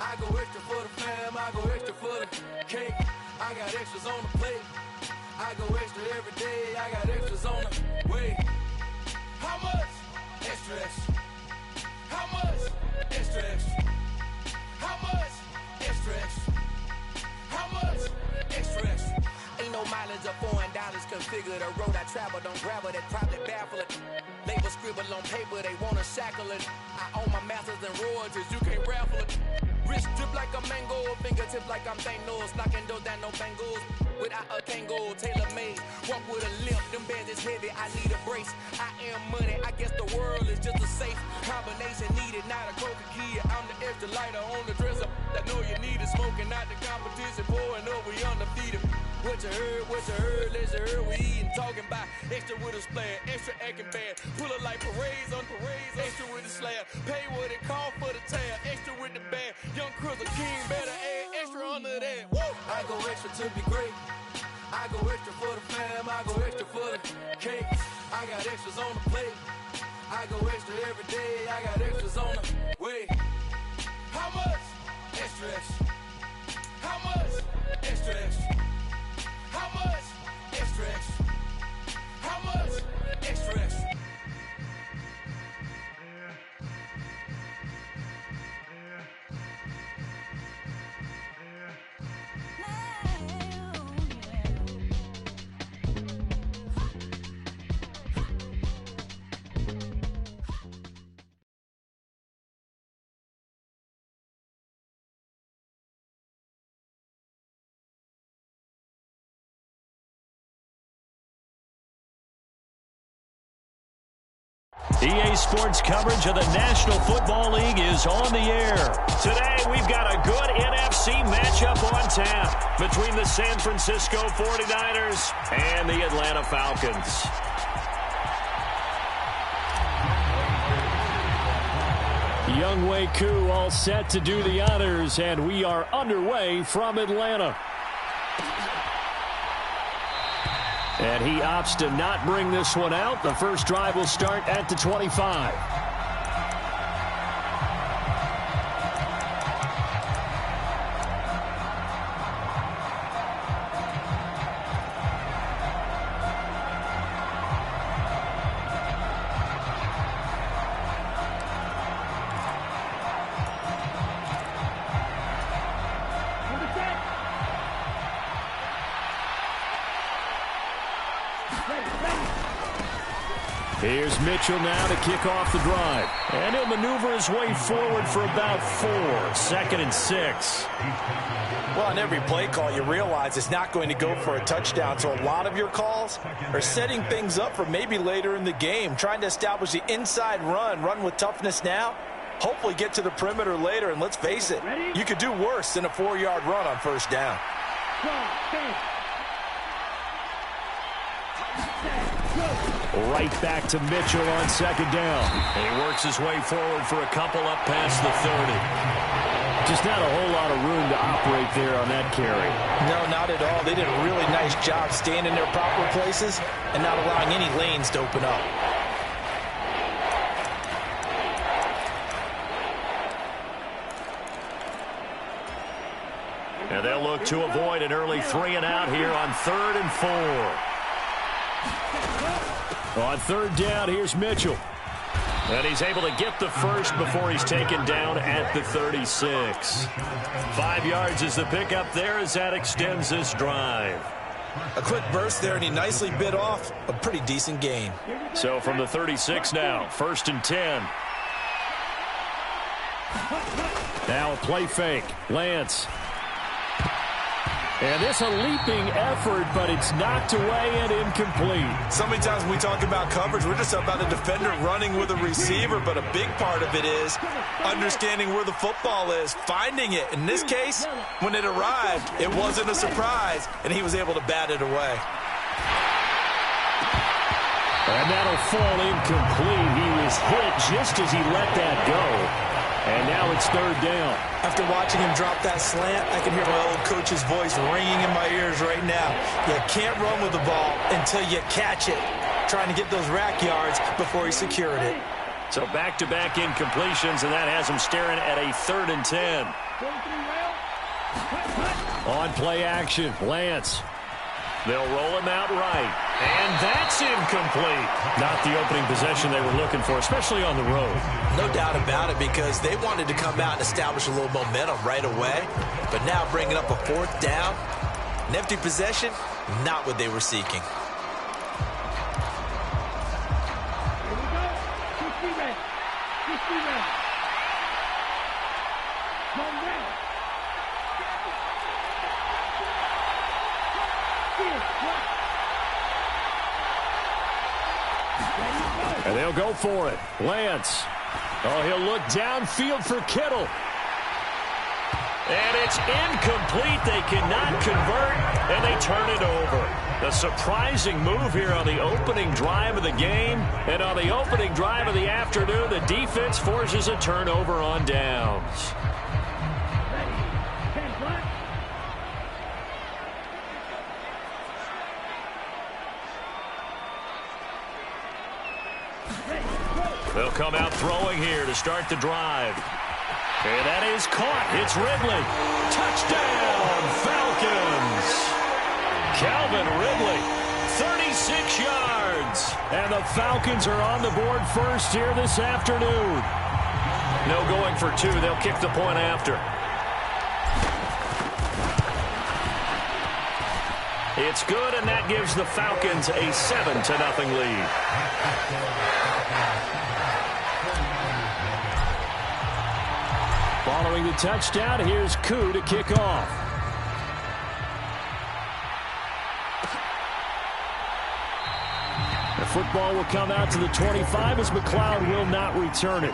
[SPEAKER 8] I go extra for the fam, I go extra for the cake. I got extras on the plate. I go extra every day, I got extras on the way. How much? Extra, extra. How much? Extra, extra. How much? Extra, extra. How much? Extra, extra. Ain't no mileage of $4 configure the road I travel. Don't grab it, that probably baffle it. Label scribble on paper, they wanna shackle it. I own my masters and royalties, you can't raffle it. Wrist drip like a mango, fingertip like I'm Thanos. Knocking those down, no bangles. Without a Kango, tailor-made. Walk with a limp, them bands is heavy, I need a brace. I am money, I guess the world is just a safe combination needed, not a coca key. I'm the extra lighter on the dresser. I know you need it, smoking out the competition, pouring over, we undefeated. What you heard, let's heard, we eating, talking about extra with a splash, extra acting bad. Pull it like parades on parades, extra with the slab. Pay what it cost for the tab, extra with the band. Young Crizzle King, better add extra under that. Woo! I go extra to be great. I go extra for the fam, I go extra for the cake. I got extras on the plate. I go extra every day, I got extras on the way. How much? Extra, extra. How much? Extra, extra. How much? Extra, extra. How much? Extra, extra.
[SPEAKER 3] EA Sports coverage of the National Football League is on the air. Today, we've got a good NFC matchup on tap between the San Francisco 49ers and the Atlanta Falcons.
[SPEAKER 5] Younghoe Koo all set to do the honors, and we are underway from Atlanta. And he opts to not bring this one out. The first drive will start at the 25. Here's Mitchell now to kick off the drive. And he'll maneuver his way forward for about 4. 2nd and 6.
[SPEAKER 7] Well, on every play call, you realize it's not going to go for a touchdown. So a lot of your calls are setting things up for maybe later in the game, trying to establish the inside run with toughness now, hopefully get to the perimeter later. And let's face it, you could do worse than a 4-yard run on first down.
[SPEAKER 5] Right back to Mitchell on 2nd down.
[SPEAKER 3] And he works his way forward for a couple up past the 30.
[SPEAKER 5] Just not a whole lot of room to operate there on that carry.
[SPEAKER 7] No, not at all. They did a really nice job staying in their proper places and not allowing any lanes to open up.
[SPEAKER 3] And they'll look to avoid an early 3 and out here on 3rd and 4.
[SPEAKER 5] On third down, here's Mitchell. And he's able to get the first before he's taken down at the 36. 5 yards is the pickup there as that extends this drive.
[SPEAKER 4] A quick burst there, and he nicely bit off a pretty decent gain.
[SPEAKER 5] So from the 36 now, 1st and 10. Now a play fake. Lance. And this a leaping effort, but it's knocked away and incomplete.
[SPEAKER 4] So many times when we talk about coverage, we're just about a defender running with a receiver, but a big part of it is understanding where the football is, finding it. In this case, when it arrived, it wasn't a surprise, and he was able to bat it away.
[SPEAKER 5] And that'll fall incomplete. He was hit just as he let that go. And now it's third down.
[SPEAKER 4] After watching him drop that slant, I can hear my old coach's voice ringing in my ears right now. You can't run with the ball until you catch it. Trying to get those rack yards before he secured it.
[SPEAKER 5] So back-to-back incompletions, and that has him staring at a 3rd and 10. On play action, Lance. They'll roll him out right. And that's incomplete. Not the opening possession they were looking for, especially on the road.
[SPEAKER 4] No doubt about it, because they wanted to come out and establish a little momentum right away. But now bringing up a 4th down, an empty possession, not what they were seeking.
[SPEAKER 5] And they'll go for it. Lance. Oh, he'll look downfield for Kittle. And it's incomplete. They cannot convert, and they turn it over. A surprising move here on the opening drive of the game. And on the opening drive of the afternoon, the defense forces a turnover on downs. They'll come out throwing here to start the drive. And that is caught. It's Ridley. Touchdown, Falcons. Calvin Ridley, 36 yards. And the Falcons are on the board first here this afternoon. No going for 2. They'll kick the point after. It's good, and that gives the Falcons a 7-0 lead. Following the touchdown, here's Koo to kick off. The football will come out to the 25 as McLeod will not return it.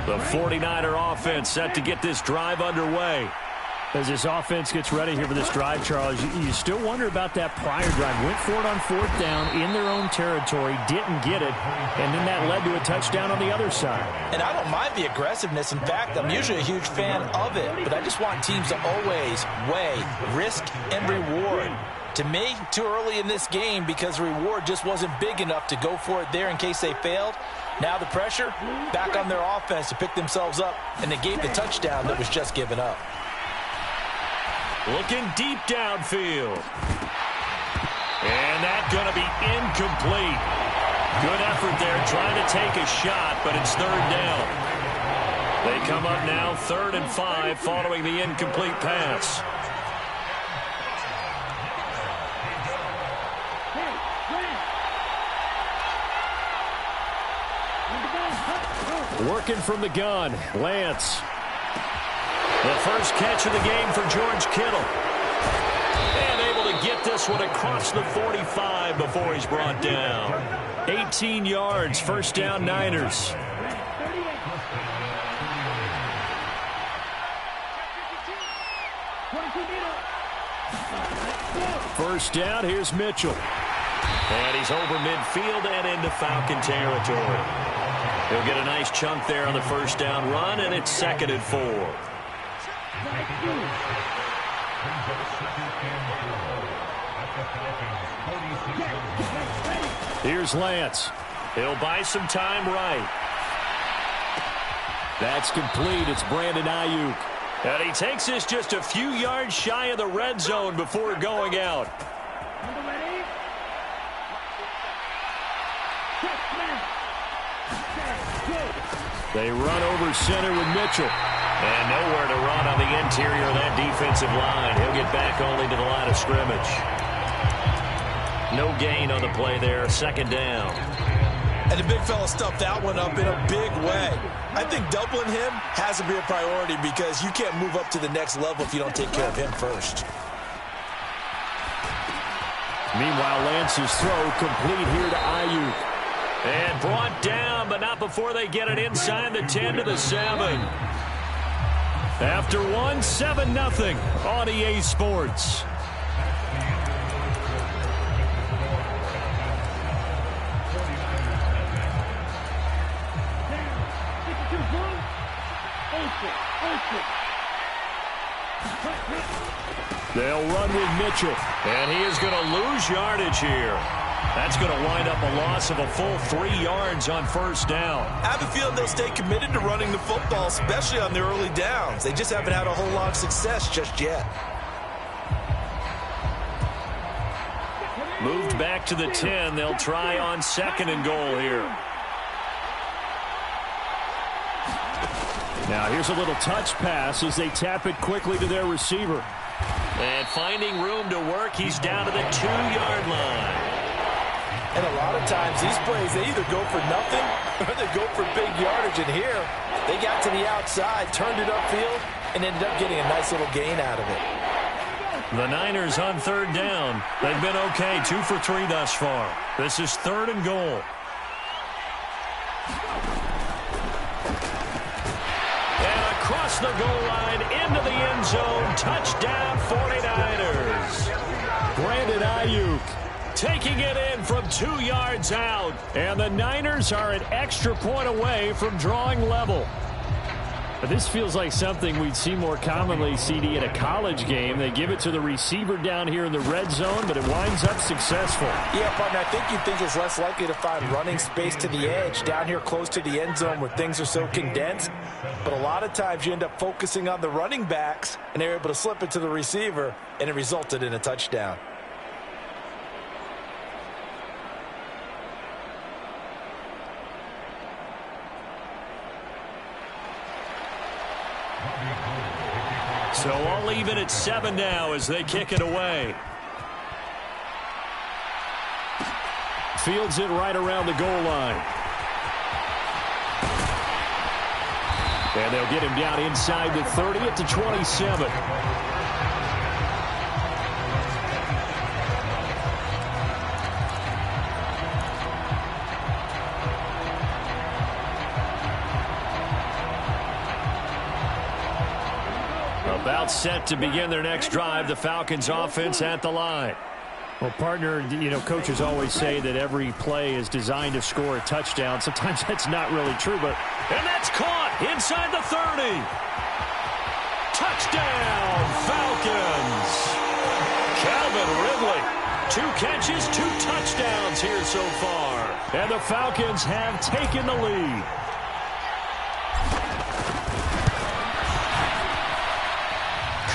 [SPEAKER 5] The 49er offense set to get this drive underway. As this offense gets ready here for this drive, Charles, you still wonder about that prior drive. Went for it on 4th down in their own territory, didn't get it, and then that led to a touchdown on the other side. And I don't mind the aggressiveness. In fact, I'm usually a huge fan of it, but I just want teams to always weigh risk and reward. To me, too early in this game because the reward just wasn't big enough to go for it there in case they failed. Now the pressure back on their offense to pick themselves up, and they gave the touchdown that was just given up. Looking deep downfield. And that's going to be incomplete. Good effort there trying to take a shot, but it's 3rd down. They come up now 3rd and 5 following the incomplete pass. Working from the gun, Lance. The first catch of the game for George Kittle. And able to get this one across the 45 before he's brought down. 18 yards, 1st down Niners. First down, here's Mitchell. And he's over midfield and into Falcon territory. He'll get a nice chunk there on the 1st down run, and it's 2nd and 4. Here's Lance. He'll buy some time right. That's complete. It's Brandon Ayuk. And he takes this just a few yards shy of the red zone before going out. They run over center with Mitchell.
[SPEAKER 3] And nowhere to run on the interior of that defensive line. He'll get back only to the line of scrimmage. No gain on the play there. Second down.
[SPEAKER 4] And the big fella stuffed that one up in a big way. I think doubling him has to be a priority because you can't move up to the next level if you don't take care of him first.
[SPEAKER 5] Meanwhile, Lance's throw complete here to Ayuk.
[SPEAKER 3] And brought down, but not before they get it inside the 10 to the 7.
[SPEAKER 5] After one, 7-0 on EA Sports. They'll run with Mitchell.
[SPEAKER 3] And he is going to lose yardage here. That's going to wind up a loss of a full 3 yards on first down.
[SPEAKER 4] I have a feeling they'll stay committed to running the football, especially on the early downs. They just haven't had a whole lot of success just yet.
[SPEAKER 3] Moved back to the 10. They'll try on 2nd and goal here.
[SPEAKER 5] Now here's a little touch pass as they tap it quickly to their receiver.
[SPEAKER 3] And finding room to work, he's down to the 2-yard line.
[SPEAKER 7] And a lot of times these plays, they either go for nothing or they go for big yardage. And here, they got to the outside, turned it upfield, and ended up getting a nice little gain out of it.
[SPEAKER 3] The Niners on 3rd down. They've been okay, 2 for 3 thus far. This is 3rd and goal. And across the goal line, into the end zone, touchdown 49ers.
[SPEAKER 5] Brandon Ayuk taking it in from 2 yards out. And the Niners are an extra point away from drawing level. But this feels like something we'd see more commonly, CD, in a college game. They give it to the receiver down here in the red zone, but it winds up successful.
[SPEAKER 7] Yeah, partner, I think you'd think it's less likely to find running space to the edge down here close to the end zone where things are so condensed. But a lot of times you end up focusing on the running backs, and they're able to slip it to the receiver, and it resulted in a touchdown.
[SPEAKER 3] So all even at 7 now as they kick it away.
[SPEAKER 5] Fields it right around the goal line. And they'll get him down inside the 30 at the 27.
[SPEAKER 3] About set to begin their next drive, the Falcons offense at the line.
[SPEAKER 5] Well, partner, you know, coaches always say that every play is designed to score a touchdown. Sometimes that's not really true, but...
[SPEAKER 3] And that's caught inside the 30. Touchdown, Falcons. Calvin Ridley. 2 catches, 2 touchdowns here so far.
[SPEAKER 5] And the Falcons have taken the lead.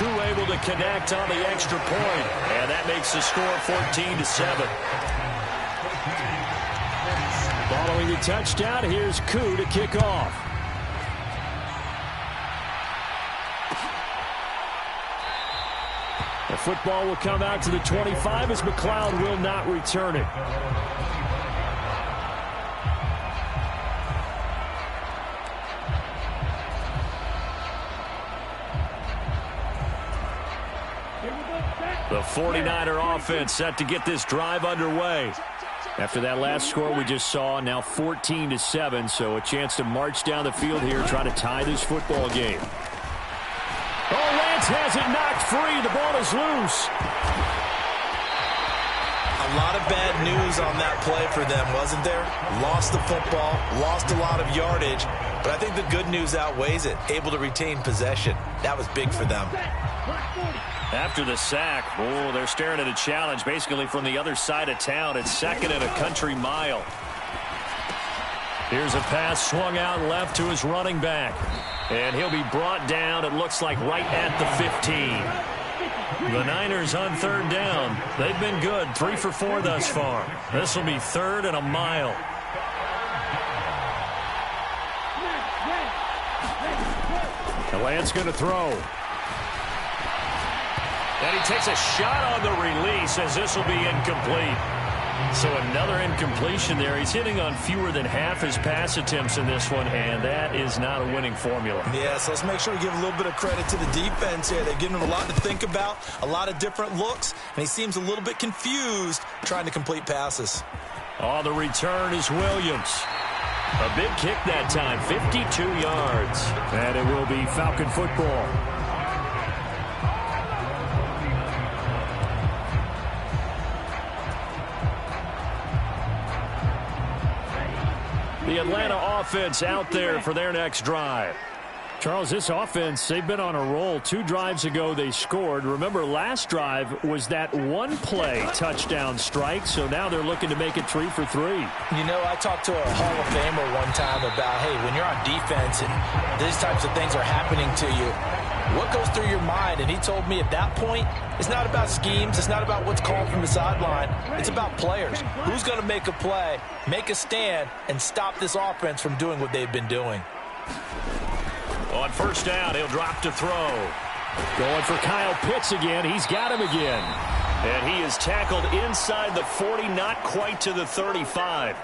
[SPEAKER 3] Koo able to connect on the extra point, and that makes the score 14-7.
[SPEAKER 5] Following the touchdown, here's Koo to kick off. The football will come out to the 25 as McLeod will not return it.
[SPEAKER 3] The 49er offense set to get this drive underway.
[SPEAKER 5] After that last score we just saw, now 14-7, so a chance to march down the field here, try to tie this football game. Oh, Lance has it knocked free. The ball is loose.
[SPEAKER 4] A lot of bad news on that play for them, wasn't there? Lost the football, lost a lot of yardage, but I think the good news outweighs it. Able to retain possession. That was big for them.
[SPEAKER 3] After the sack, oh, they're staring at a challenge basically from the other side of town. It's 2nd and a country mile.
[SPEAKER 5] Here's a pass swung out left to his running back. And he'll be brought down, it looks like, right at the 15. The Niners on third down. They've been good, 3 for 4 thus far. This will be 3rd and a mile. Lance going to throw. And he takes a shot on the release as this will be incomplete. So another incompletion there. He's hitting on fewer than half his pass attempts in this one, and that is not a winning formula.
[SPEAKER 4] Yeah, so let's make sure we give a little bit of credit to the defense here. They've given him a lot to think about, a lot of different looks, and he seems a little bit confused trying to complete passes.
[SPEAKER 5] On the return is Williams. A big kick that time, 52 yards. And it will be Falcon football. The Atlanta offense out there for their next drive. Charles, this offense, they've been on a roll. 2 drives ago, they scored. Remember, last drive was that one-play touchdown strike, so now they're looking to make it 3 for 3.
[SPEAKER 7] You know, I talked to a Hall of Famer one time about, hey, when you're on defense and these types of things are happening to you, what goes through your mind? And he told me at that point, it's not about schemes. It's not about what's called from the sideline. It's about players. Who's going to make a play, make a stand, and stop this offense from doing what they've been doing?
[SPEAKER 5] On first down, he'll drop to throw. Going for Kyle Pitts again. He's got him again. And he is tackled inside the 40, not quite to the 35.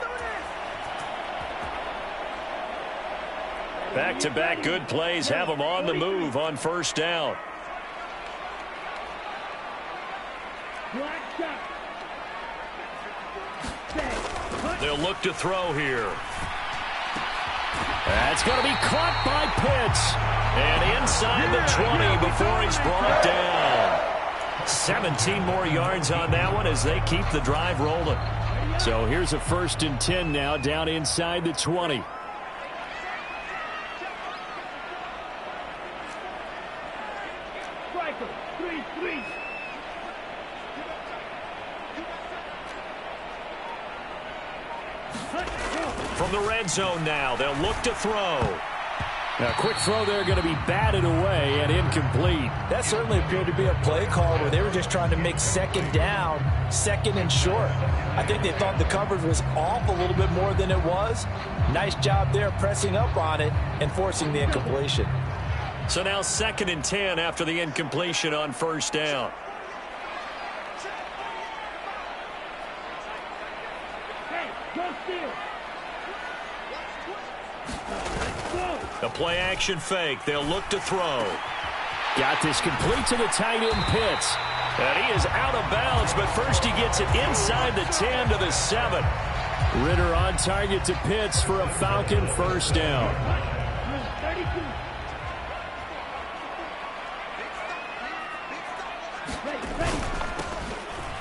[SPEAKER 5] Back-to-back good plays have him on the move on first down. They'll look to throw here. That's going to be caught by Pitts. And inside the 20 before he's brought down. 17 more yards on that one as they keep the drive rolling. So here's a 1st and 10 now down inside the 20. From the red zone now, they'll look to throw. Now, quick throw there going to be batted away and incomplete.
[SPEAKER 7] That certainly appeared to be a play call where they were just trying to make second down, 2nd and short. I think they thought the coverage was off a little bit more than it was. Nice job there pressing up on it and forcing the incompletion.
[SPEAKER 5] So now 2nd and 10 after the incompletion on first down. The play-action fake. They'll look to throw. Got this complete to the tight end, Pitts. And he is out of bounds, but first he gets it inside the 10 to the 7. Ritter on target to Pitts for a Falcon first down.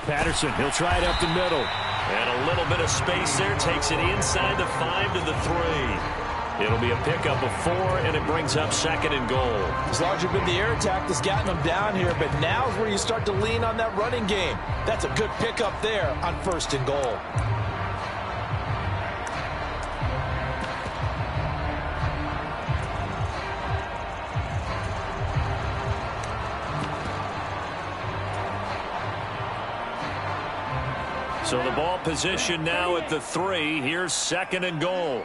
[SPEAKER 5] Patterson, he'll try it up the middle. And a little bit of space there. Takes it inside the 5 to the 3. It'll be a pickup of 4, and it brings up 2nd and goal.
[SPEAKER 7] It's largely been the air attack that's gotten them down here, but now is where you start to lean on that running game. That's a good pickup there on 1st and goal.
[SPEAKER 5] So the ball position now at the 3. Here's 2nd and goal.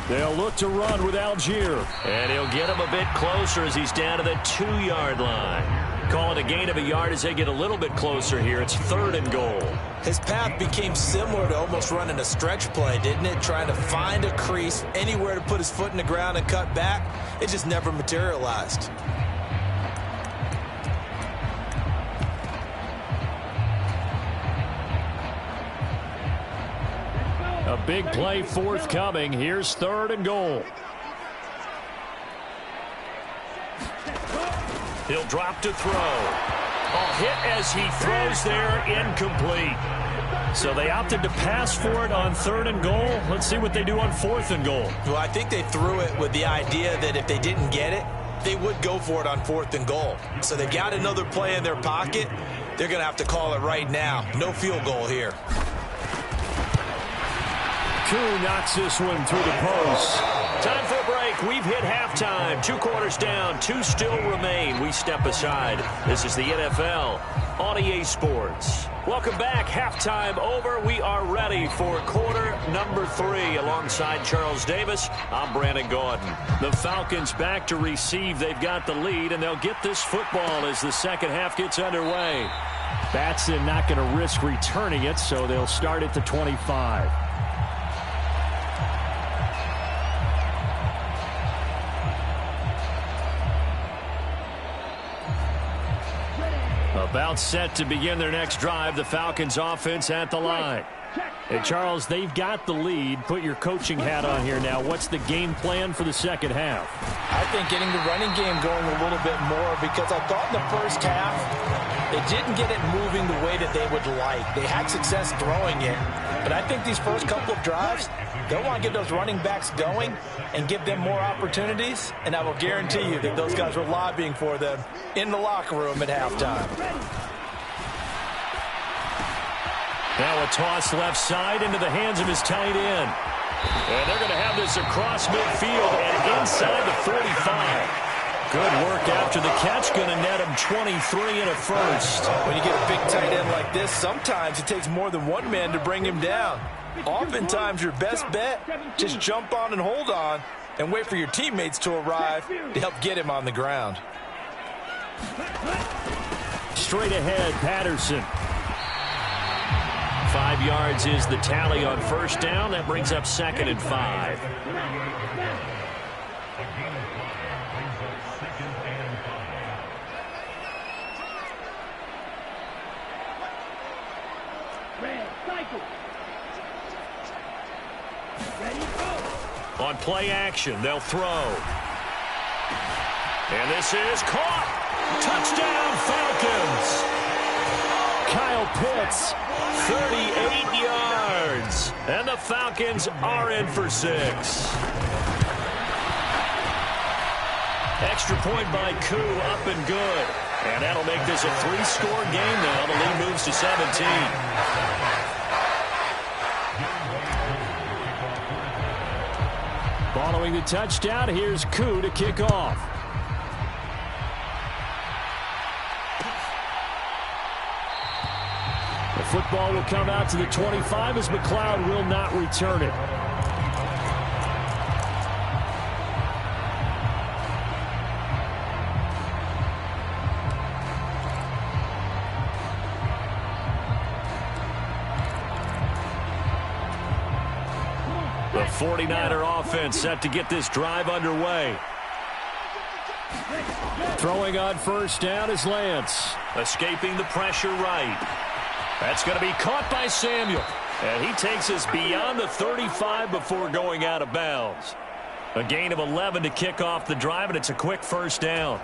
[SPEAKER 5] They'll look to run with Algier. And he'll get him a bit closer as he's down to the 2-yard line. Call it a gain of a yard as they get a little bit closer here. It's 3rd and goal.
[SPEAKER 4] His path became similar to almost running a stretch play, didn't it? Trying to find a crease, anywhere to put his foot in the ground and cut back. It just never materialized.
[SPEAKER 5] A big play forthcoming. Here's 3rd and goal. He'll drop to throw. A hit as he throws there, incomplete. So they opted to pass for it on 3rd and goal. Let's see what they do on 4th and goal.
[SPEAKER 4] Well, I think they threw it with the idea that if they didn't get it, they would go for it on 4th and goal. So they got another play in their pocket. They're going to have to call it right now. No field goal here.
[SPEAKER 5] Koo knocks this one through the post.
[SPEAKER 3] Time for a break. We've hit halftime. 2 quarters down. 2 still remain. We step aside. This is the NFL on EA Sports. Welcome back. Halftime over. We are ready for quarter number 3. Alongside Charles Davis, I'm Brandon Gaudin.
[SPEAKER 5] The Falcons back to receive. They've got the lead, and they'll get this football as the second half gets underway. Batson not going to risk returning it, so they'll start at the 25. About set to begin their next drive. The Falcons offense at the line. Hey, Charles, they've got the lead. Put your coaching hat on here now. What's the game plan for the second half?
[SPEAKER 7] I think getting the running game going a little bit more, because I thought in the first half they didn't get it moving the way that they would like. They had success throwing it, but I think these first couple of drives, they'll want to get those running backs going and give them more opportunities, and I will guarantee you that those guys were lobbying for them in the locker room at halftime.
[SPEAKER 5] Now a toss left side into the hands of his tight end. And they're going to have this across midfield and inside the 45. Good work after the catch. Going to net him 23 and a first.
[SPEAKER 7] When you get a big tight end like this, sometimes it takes more than one man to bring him down. Oftentimes your best bet, just jump on and hold on and wait for your teammates to arrive to help get him on the ground.
[SPEAKER 5] Straight ahead, Patterson. 5 yards is the tally on first down. That brings up 2nd and 5. On play action, they'll throw. And this is caught. Touchdown, Falcons. Kyle Pitts, 38 yards. And the Falcons are in for 6. Extra point by Koo, up and good. And that'll make this a 3-score game now. The lead moves to 17. Following the touchdown, here's Koo to kick off. The football will come out to the 25 as McLeod will not return it. The 49er offense set to get this drive underway. Throwing on first down is Lance. Escaping the pressure right. That's going to be caught by Samuel. And he takes us beyond the 35 before going out of bounds. A gain of 11 to kick off the drive, and it's a quick first down.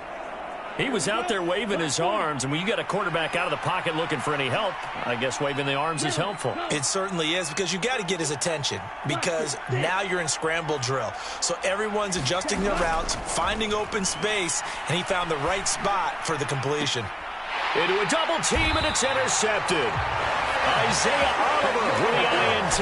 [SPEAKER 5] He was out there waving his arms, and when you got a quarterback out of the pocket looking for any help, I guess waving the arms is helpful.
[SPEAKER 4] It certainly is, because you got to get his attention, because now you're in scramble drill. So everyone's adjusting their routes, finding open space, and he found the right spot for the completion.
[SPEAKER 5] Into a double team, and it's intercepted. Isaiah Oliver with the INT.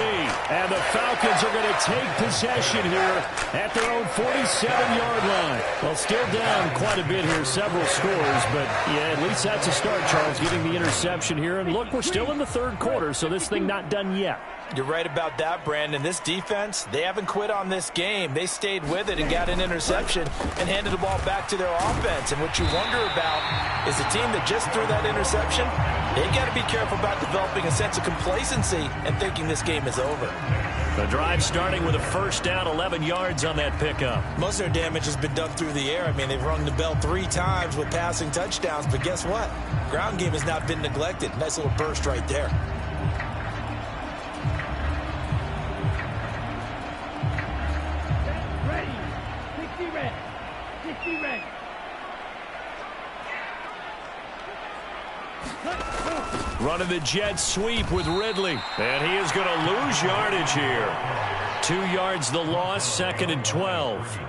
[SPEAKER 5] And the Falcons are going to take possession here at their own 47-yard line. Well, still down quite a bit here, several scores, but yeah, at least that's a start, Charles, getting the interception here. And look, we're still in the third quarter, so this thing not done yet.
[SPEAKER 7] You're right about that, Brandon. This defense, they haven't quit on this game. They stayed with it and got an interception and handed the ball back to their offense. And what you wonder about is the team that just threw that interception, they got to be careful about developing a sense of complacency and thinking this game is over.
[SPEAKER 5] The drive starting with a first down, 11 yards on that pickup.
[SPEAKER 4] Most of their damage has been done through the air. I mean, they've rung the bell 3 times with passing touchdowns, but guess what? Ground game has not been neglected. Nice little burst right there.
[SPEAKER 5] Running the jet sweep with Ridley. And he is going to lose yardage here. 2 yards the loss, 2nd and 12.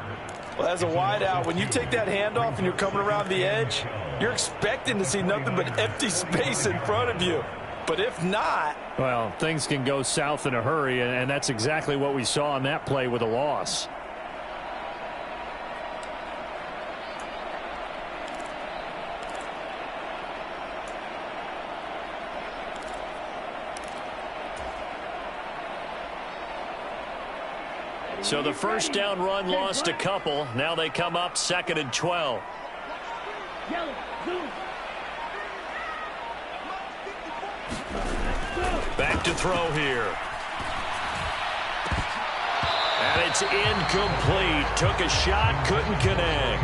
[SPEAKER 7] Well, as a wideout, when you take that handoff and you're coming around the edge, you're expecting to see nothing but empty space in front of you. But if not...
[SPEAKER 5] Well, things can go south in a hurry, and that's exactly what we saw on that play with a loss. So the first down run lost a couple. Now they come up 2nd and 12. Back to throw here. And it's incomplete. Took a shot, couldn't connect.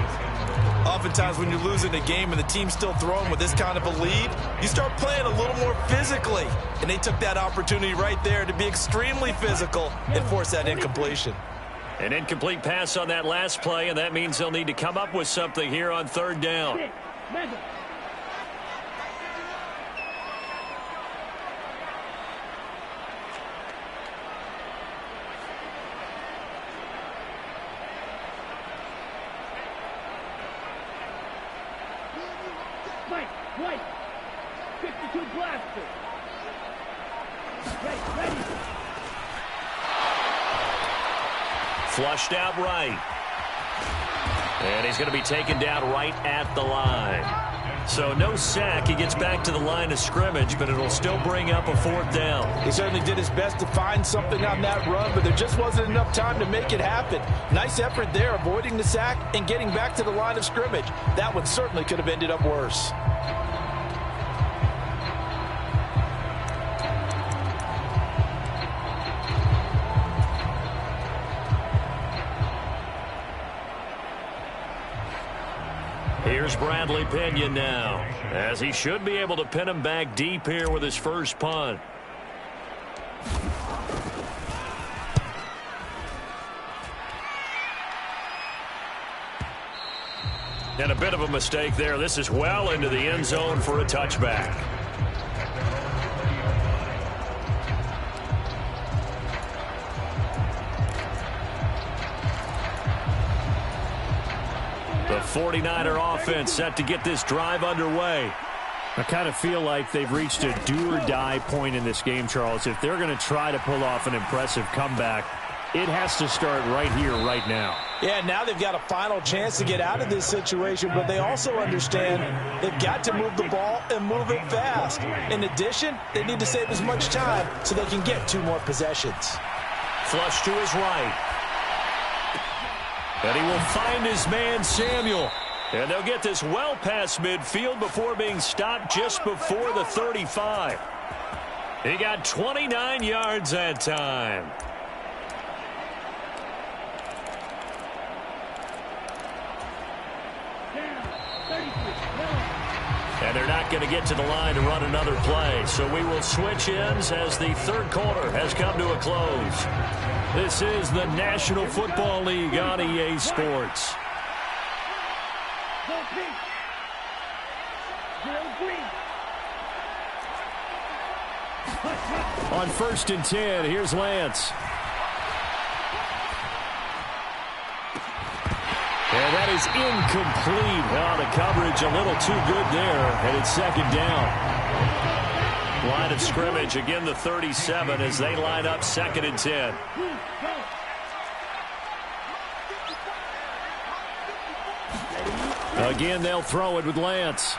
[SPEAKER 4] Oftentimes when you're losing a game and the team's still throwing with this kind of a lead, you start playing a little more physically. And they took that opportunity right there to be extremely physical and force that incompletion.
[SPEAKER 5] An incomplete pass on that last play, and that means they'll need to come up with something here on 3rd down.
[SPEAKER 6] White, 52 blaster. Ready.
[SPEAKER 5] Flushed out right. And he's going to be taken down right at the line. So no sack. He gets back to the line of scrimmage, but it'll still bring up a 4th down.
[SPEAKER 7] He certainly did his best to find something on that run, but there just wasn't enough time to make it happen. Nice effort there, avoiding the sack and getting back to the line of scrimmage. That one certainly could have ended up worse.
[SPEAKER 5] Here's Bradley Pinion now, as he should be able to pin him back deep here with his first punt. And a bit of a mistake there. This is well into the end zone for a touchback. The 49er offense set to get this drive underway. I kind of feel like they've reached a do-or-die point in this game, Charles. If they're going to try to pull off an impressive comeback, it has to start right here, right now.
[SPEAKER 7] Yeah, now they've got a final chance to get out of this situation, but they also understand they've got to move the ball and move it fast. In addition, they need to save as much time so they can get 2 more possessions.
[SPEAKER 5] Flush to his right. And he will find his man, Samuel. And they'll get this well past midfield before being stopped just before the 35. He got 29 yards that time. And they're not going to get to the line to run another play. So we will switch ends as the 3rd quarter has come to a close. This is the National Football League on EA Sports. On 1st and 10, here's Lance. And that is incomplete. Oh, the coverage a little too good there, and it's 2nd down. Line of scrimmage, again the 37 as they line up 2nd and 10. Again, they'll throw it with Lance.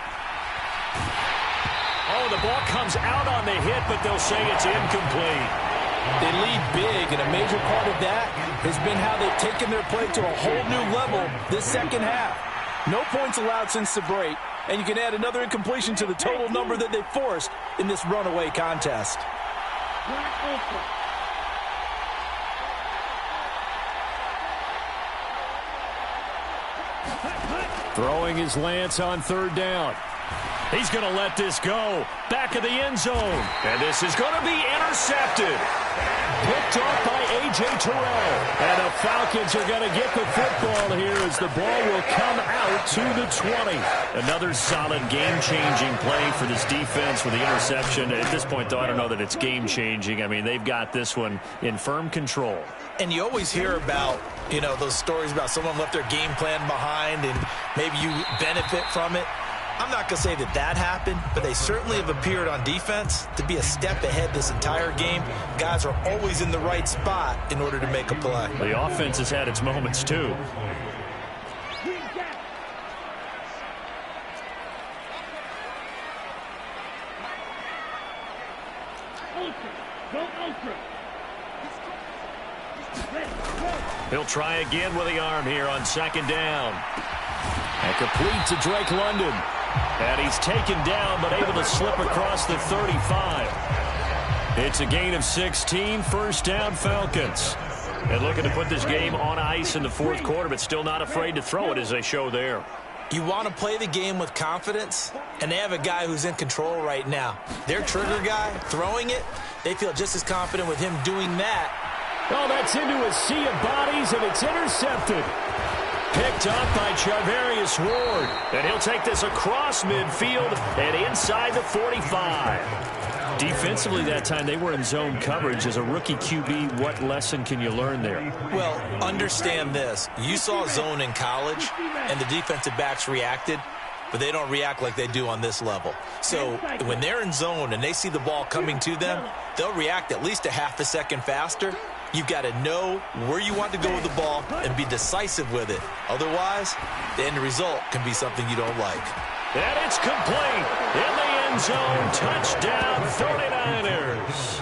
[SPEAKER 5] Oh, the ball comes out on the hit, but they'll say it's incomplete.
[SPEAKER 7] They lead big, and a major part of that has been how they've taken their play to a whole new level this 2nd half. No points allowed since the break, and you can add another incompletion to the total number that they forced in this runaway contest.
[SPEAKER 5] Throwing his Lance on 3rd down. He's going to let this go. Back of the end zone. And this is going to be intercepted. Picked off by A.J. Terrell. And the Falcons are going to get the football here as the ball will come out to the 20. Another solid game-changing play for this defense with the interception. At this point, though, I don't know that it's game-changing. I mean, they've got this one in firm control.
[SPEAKER 4] And you always hear about, those stories about someone left their game plan behind and maybe you benefit from it. I'm not going to say that happened, but they certainly have appeared on defense to be a step ahead this entire game. Guys are always in the right spot in order to make a play.
[SPEAKER 5] The offense has had its moments, too. He'll try again with the arm here on second down. And complete to Drake London. And he's taken down, but able to slip across the 35. It's a gain of 16, first down Falcons. And looking to put this game on ice in the fourth quarter, but still not afraid to throw it as they show there.
[SPEAKER 4] You want to play the game with confidence, and they have a guy who's in control right now. Their trigger guy throwing it, they feel just as confident with him doing that.
[SPEAKER 5] Oh, that's into a sea of bodies, and it's intercepted. Picked up by Charvarius Ward. And he'll take this across midfield and inside the 45. Defensively that time, they were in zone coverage. As a rookie QB, what lesson can you learn there?
[SPEAKER 4] Well, understand this. You saw zone in college, and the defensive backs reacted, but they don't react like they do on this level. So when they're in zone and they see the ball coming to them, they'll react at least a half a second faster. You've got to know where you want to go with the ball and be decisive with it. Otherwise, the end result can be something you don't like.
[SPEAKER 5] And it's complete. In the end zone, touchdown 49ers.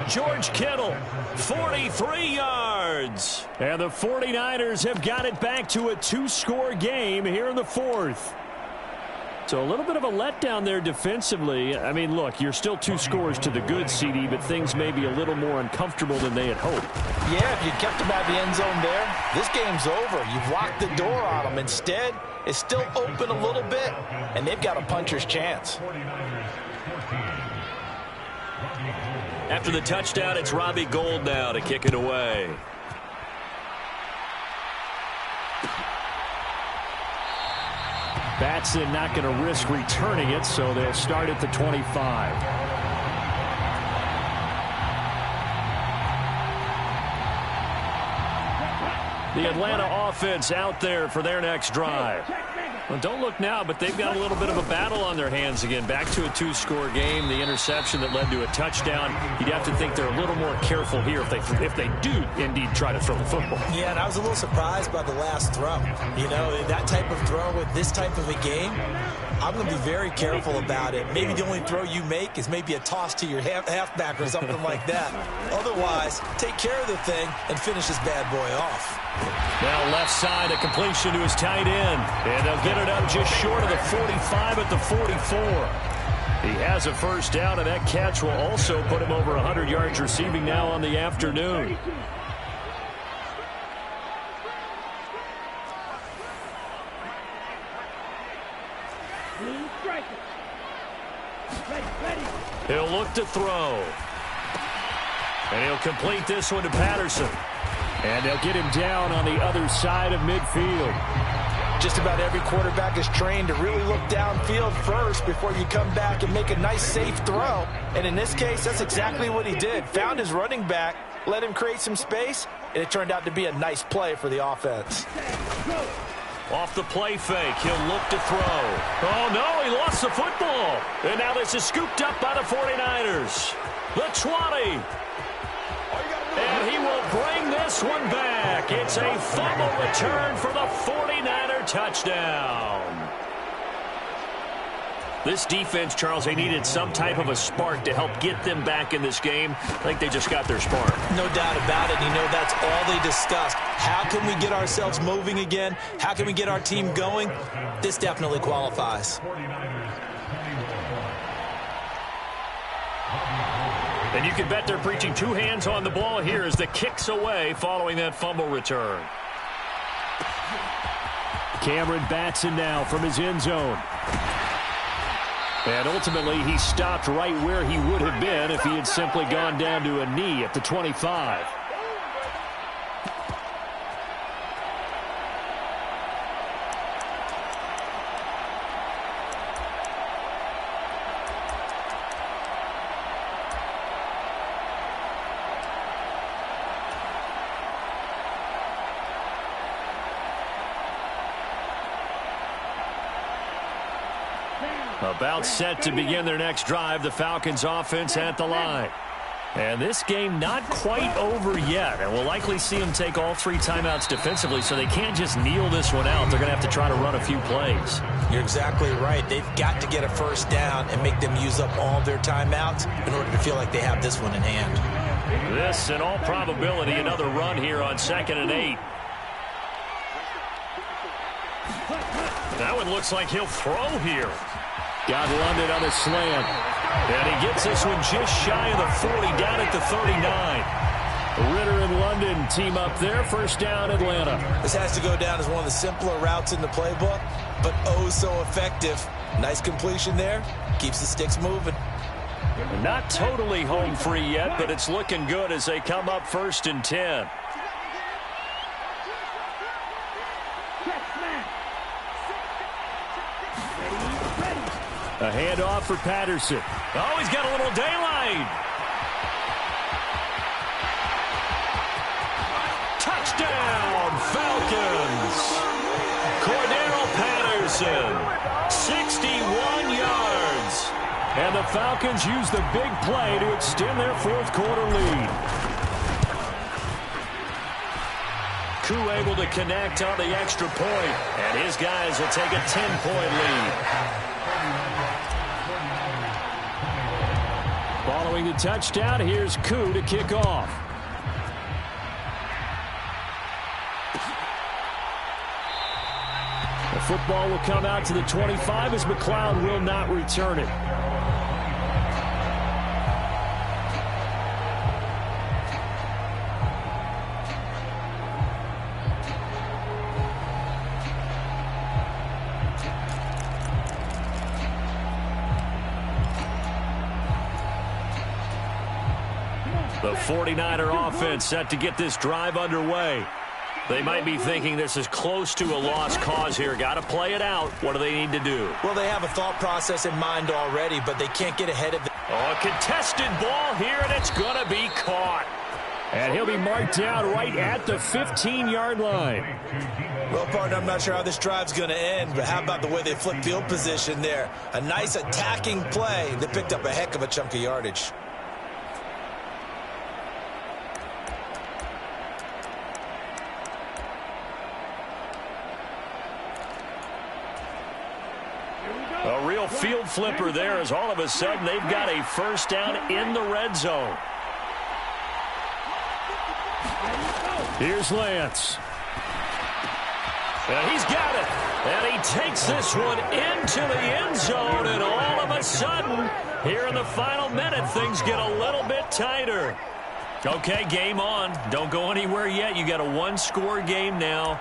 [SPEAKER 5] George Kittle, 43 yards. And the 49ers have got it back to a two-score game here in the fourth. So a little bit of a letdown there defensively. I mean, look, you're still 2 scores to the good, CD, but things may be a little more uncomfortable than they had hoped.
[SPEAKER 7] Yeah, if you kept them at the end zone there, this game's over. You've locked the door on them. Instead, it's still open a little bit, and they've got a puncher's chance.
[SPEAKER 5] After the touchdown, it's Robbie Gould now to kick it away. Batson not going to risk returning it, so they'll start at the 25. The Atlanta offense out there for their next drive. Well, don't look now, but they've got a little bit of a battle on their hands again. Back to a 2-score game. The interception that led to a touchdown. You'd have to think they're a little more careful here if they do indeed try to throw the football.
[SPEAKER 4] Yeah, and I was a little surprised by the last throw. You know, that type of throw with this type of a game, I'm going to be very careful about it. Maybe the only throw you make is maybe a toss to your halfback or something like that. Otherwise, take care of the thing and finish this bad boy off.
[SPEAKER 5] Now left side, a completion to his tight end. And they'll get it up just short of the 45 at the 44. He has a first down, and that catch will also put him over 100 yards receiving now on the afternoon. He'll look to throw. And he'll complete this one to Patterson. And they'll get him down on the other side of midfield.
[SPEAKER 7] Just about every quarterback is trained to really look downfield first before you come back and make a nice, safe throw. And in this case, that's exactly what he did. Found his running back, let him create some space, and it turned out to be a nice play for the offense.
[SPEAKER 5] Off the play fake, he'll look to throw. Oh, no, he lost the football. And now this is scooped up by the 49ers. The 20. And he will bring this one back. It's a fumble return for the 49er touchdown. This defense, Charles, they needed some type of a spark to help get them back in this game. I think they just got their spark.
[SPEAKER 4] No doubt about it. You know, that's all they discussed. How can we get ourselves moving again? How can we get our team going? This definitely qualifies.
[SPEAKER 5] And you can bet they're preaching 2 hands on the ball here as the kick's away following that fumble return. Cameron Batson now from his end zone. And ultimately, he stopped right where he would have been if he had simply gone down to a knee at the 25. About set to begin their next drive, the Falcons offense at the line. And this game not quite over yet, and we'll likely see them take all 3 timeouts defensively, so they can't just kneel this one out. They're going to have to try to run a few plays.
[SPEAKER 4] You're exactly right. They've got to get a first down and make them use up all their timeouts in order to feel like they have this one in hand.
[SPEAKER 5] This, in all probability, another run here on 2nd and 8. That one looks like he'll throw here. Got London on the slant. And he gets this one just shy of the 40, down at the 39. Ritter and London team up there. First down, Atlanta.
[SPEAKER 4] This has to go down as one of the simpler routes in the playbook, but oh so effective. Nice completion there. Keeps the sticks moving.
[SPEAKER 5] Not totally home free yet, but it's looking good as they come up 1st and 10. A handoff for Patterson. Oh, he's got a little daylight. Touchdown, Falcons. Cordero Patterson, 61 yards. And the Falcons use the big play to extend their 4th quarter lead. Koo able to connect on the extra point, and his guys will take a 10-point lead. Following the touchdown, here's Koo to kick off. The football will come out to the 25 as McLeod will not return it. The 49er offense set to get this drive underway. They might be thinking this is close to a lost cause here. Got to play it out. What do they need to do?
[SPEAKER 4] Well, they have a thought process in mind already, but they can't get ahead of it.
[SPEAKER 5] Oh, a contested ball here, and it's going to be caught. And he'll be marked down right at the 15-yard line.
[SPEAKER 4] Well, partner, I'm not sure how this drive's going to end, but how about the way they flip field position there? A nice attacking play. They picked up a heck of a chunk of yardage.
[SPEAKER 5] A real field flipper there as all of a sudden they've got a first down in the red zone. Here's Lance. And he's got it. And he takes this one into the end zone. And all of a sudden, here in the final minute, things get a little bit tighter. Okay, game on. Don't go anywhere yet. You got a one-score game now.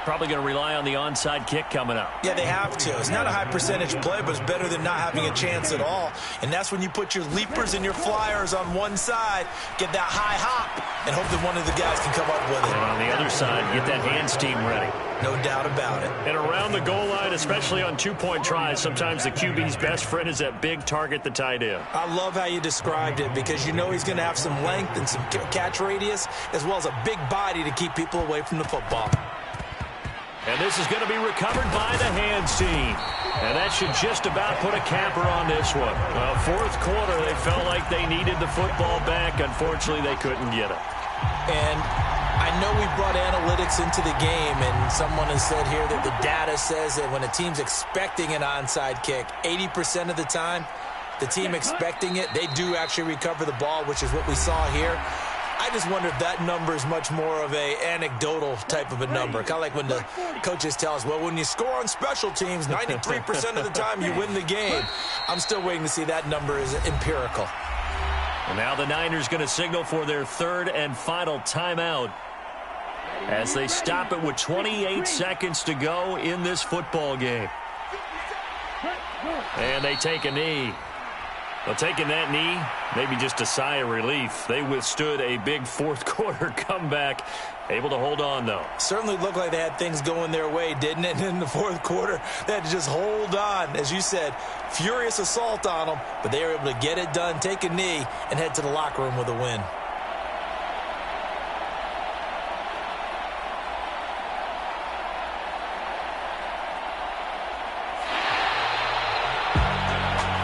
[SPEAKER 5] Probably going to rely on the onside kick coming up.
[SPEAKER 4] Yeah, they have to. It's not a high percentage play, but it's better than not having a chance at all. And that's when you put your leapers and your flyers on one side, get that high hop, and hope that one of the guys can come up with it.
[SPEAKER 5] And on the other side, get that hands team ready.
[SPEAKER 4] No doubt about it.
[SPEAKER 5] And around the goal line, especially on two-point tries, sometimes the QB's best friend is that big target, the tight end.
[SPEAKER 4] I love how you described it because you know he's going to have some length and some catch radius as well as a big body to keep people away from the football.
[SPEAKER 5] And this is going to be recovered by the hands team. And that should just about put a capper on this one. Well, fourth quarter, they felt like they needed the football back. Unfortunately, they couldn't get it.
[SPEAKER 4] And I know we brought analytics into the game, and someone has said here that the data says that when a team's expecting an onside kick, 80% of the time, the team expecting it, they do actually recover the ball, which is what we saw here. I just wonder if that number is much more of a anecdotal type of a number. Kind of like when the coaches tell us, well, when you score on special teams, 93% of the time you win the game. I'm still waiting to see that number is empirical.
[SPEAKER 5] And now the Niners going to signal for their third and final timeout as they stop it with 28 seconds to go in this football game. And they take a knee. Well, taking that knee, maybe just a sigh of relief. They withstood a big fourth quarter comeback. Able to hold on, though.
[SPEAKER 4] Certainly looked like they had things going their way, didn't it? In the fourth quarter, they had to just hold on. As you said, furious assault on them, but they were able to get it done, take a knee, and head to the locker room with a win.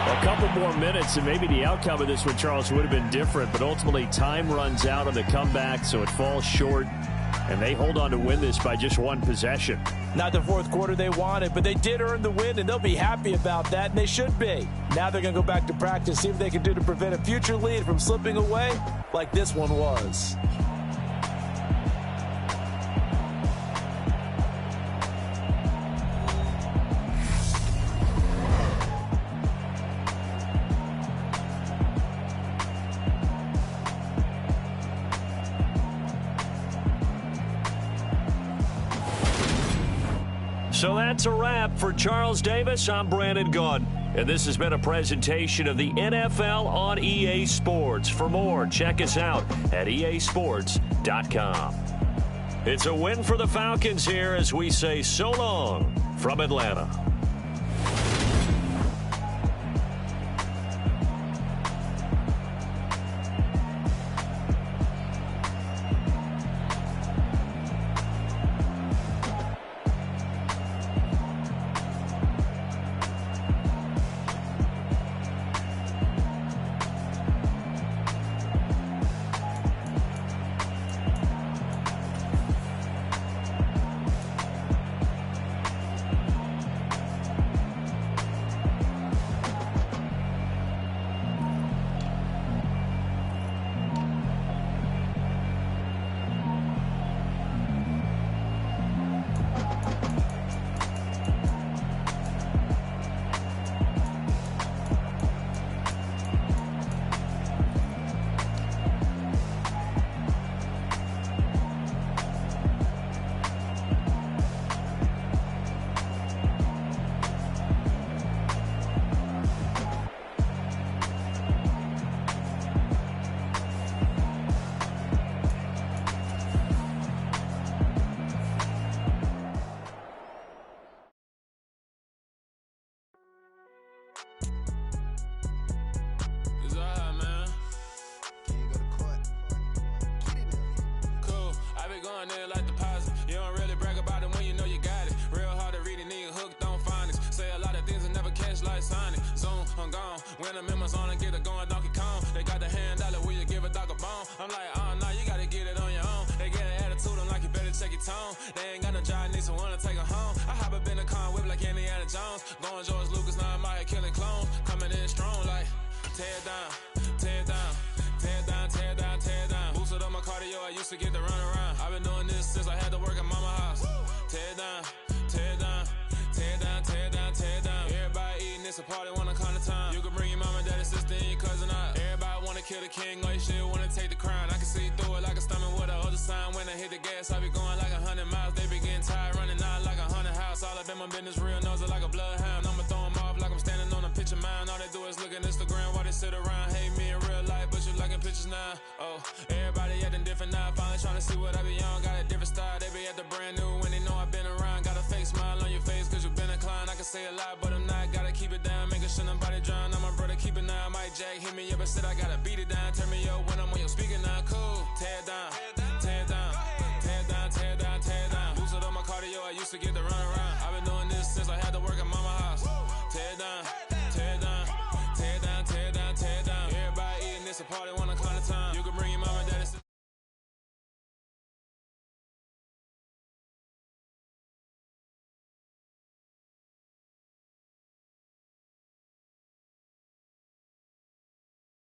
[SPEAKER 5] A couple more minutes, and maybe the outcome of this with Charles would have been different, but ultimately time runs out on the comeback, so it falls short, and they hold on to win this by just one possession.
[SPEAKER 7] Not the fourth quarter they wanted, but they did earn the win, and they'll be happy about that, and they should be. Now they're going to go back to practice, see what they can do to prevent a future lead from slipping away like this one was.
[SPEAKER 3] So that's a wrap for Charles Davis. I'm Brandon Gaudin, and this has been a presentation of the NFL on EA Sports. For more, check us out at easports.com. It's a win for the Falcons here as we say so long from Atlanta.
[SPEAKER 2] They ain't got no job, need someone to take her home. I hop up in the car, whip like Indiana Jones. Going George Lucas, now I'm out here killing clones. Coming in strong like, tear down, tear down, tear down, tear down, tear down. Boosted up my cardio, I used to get to run around. I've been doing this since I had to work at mama house. Tear down, tear down, tear down, tear down, tear down. Everybody eating, it's a party, wanna come to time. You can bring your mama, daddy, sister, and your cousin out. Everybody wanna kill the king, or you shit wanna take the crown. I can see through it like a stomach with a other sign. When I hit the gas, I be going like 100 miles. They be getting tired, running out like 100 house. All up in my business, real nose it like a bloodhound. I'ma throw them off like I'm standing on a picture mound. All they do is look at Instagram while they sit around. Hate me in real life, but you liking pictures now. Oh, everybody acting different now. Finally trying to see what I be on. Got a different style, they be at the brand new when they know I've been around. Got a fake smile on your face cause you been inclined. I can say a lot, but I'm not. Gotta keep it down, making sure nobody drown. I'm my brother, keep it now. Mike Jack hit me up and said I gotta beat it down. Turn me up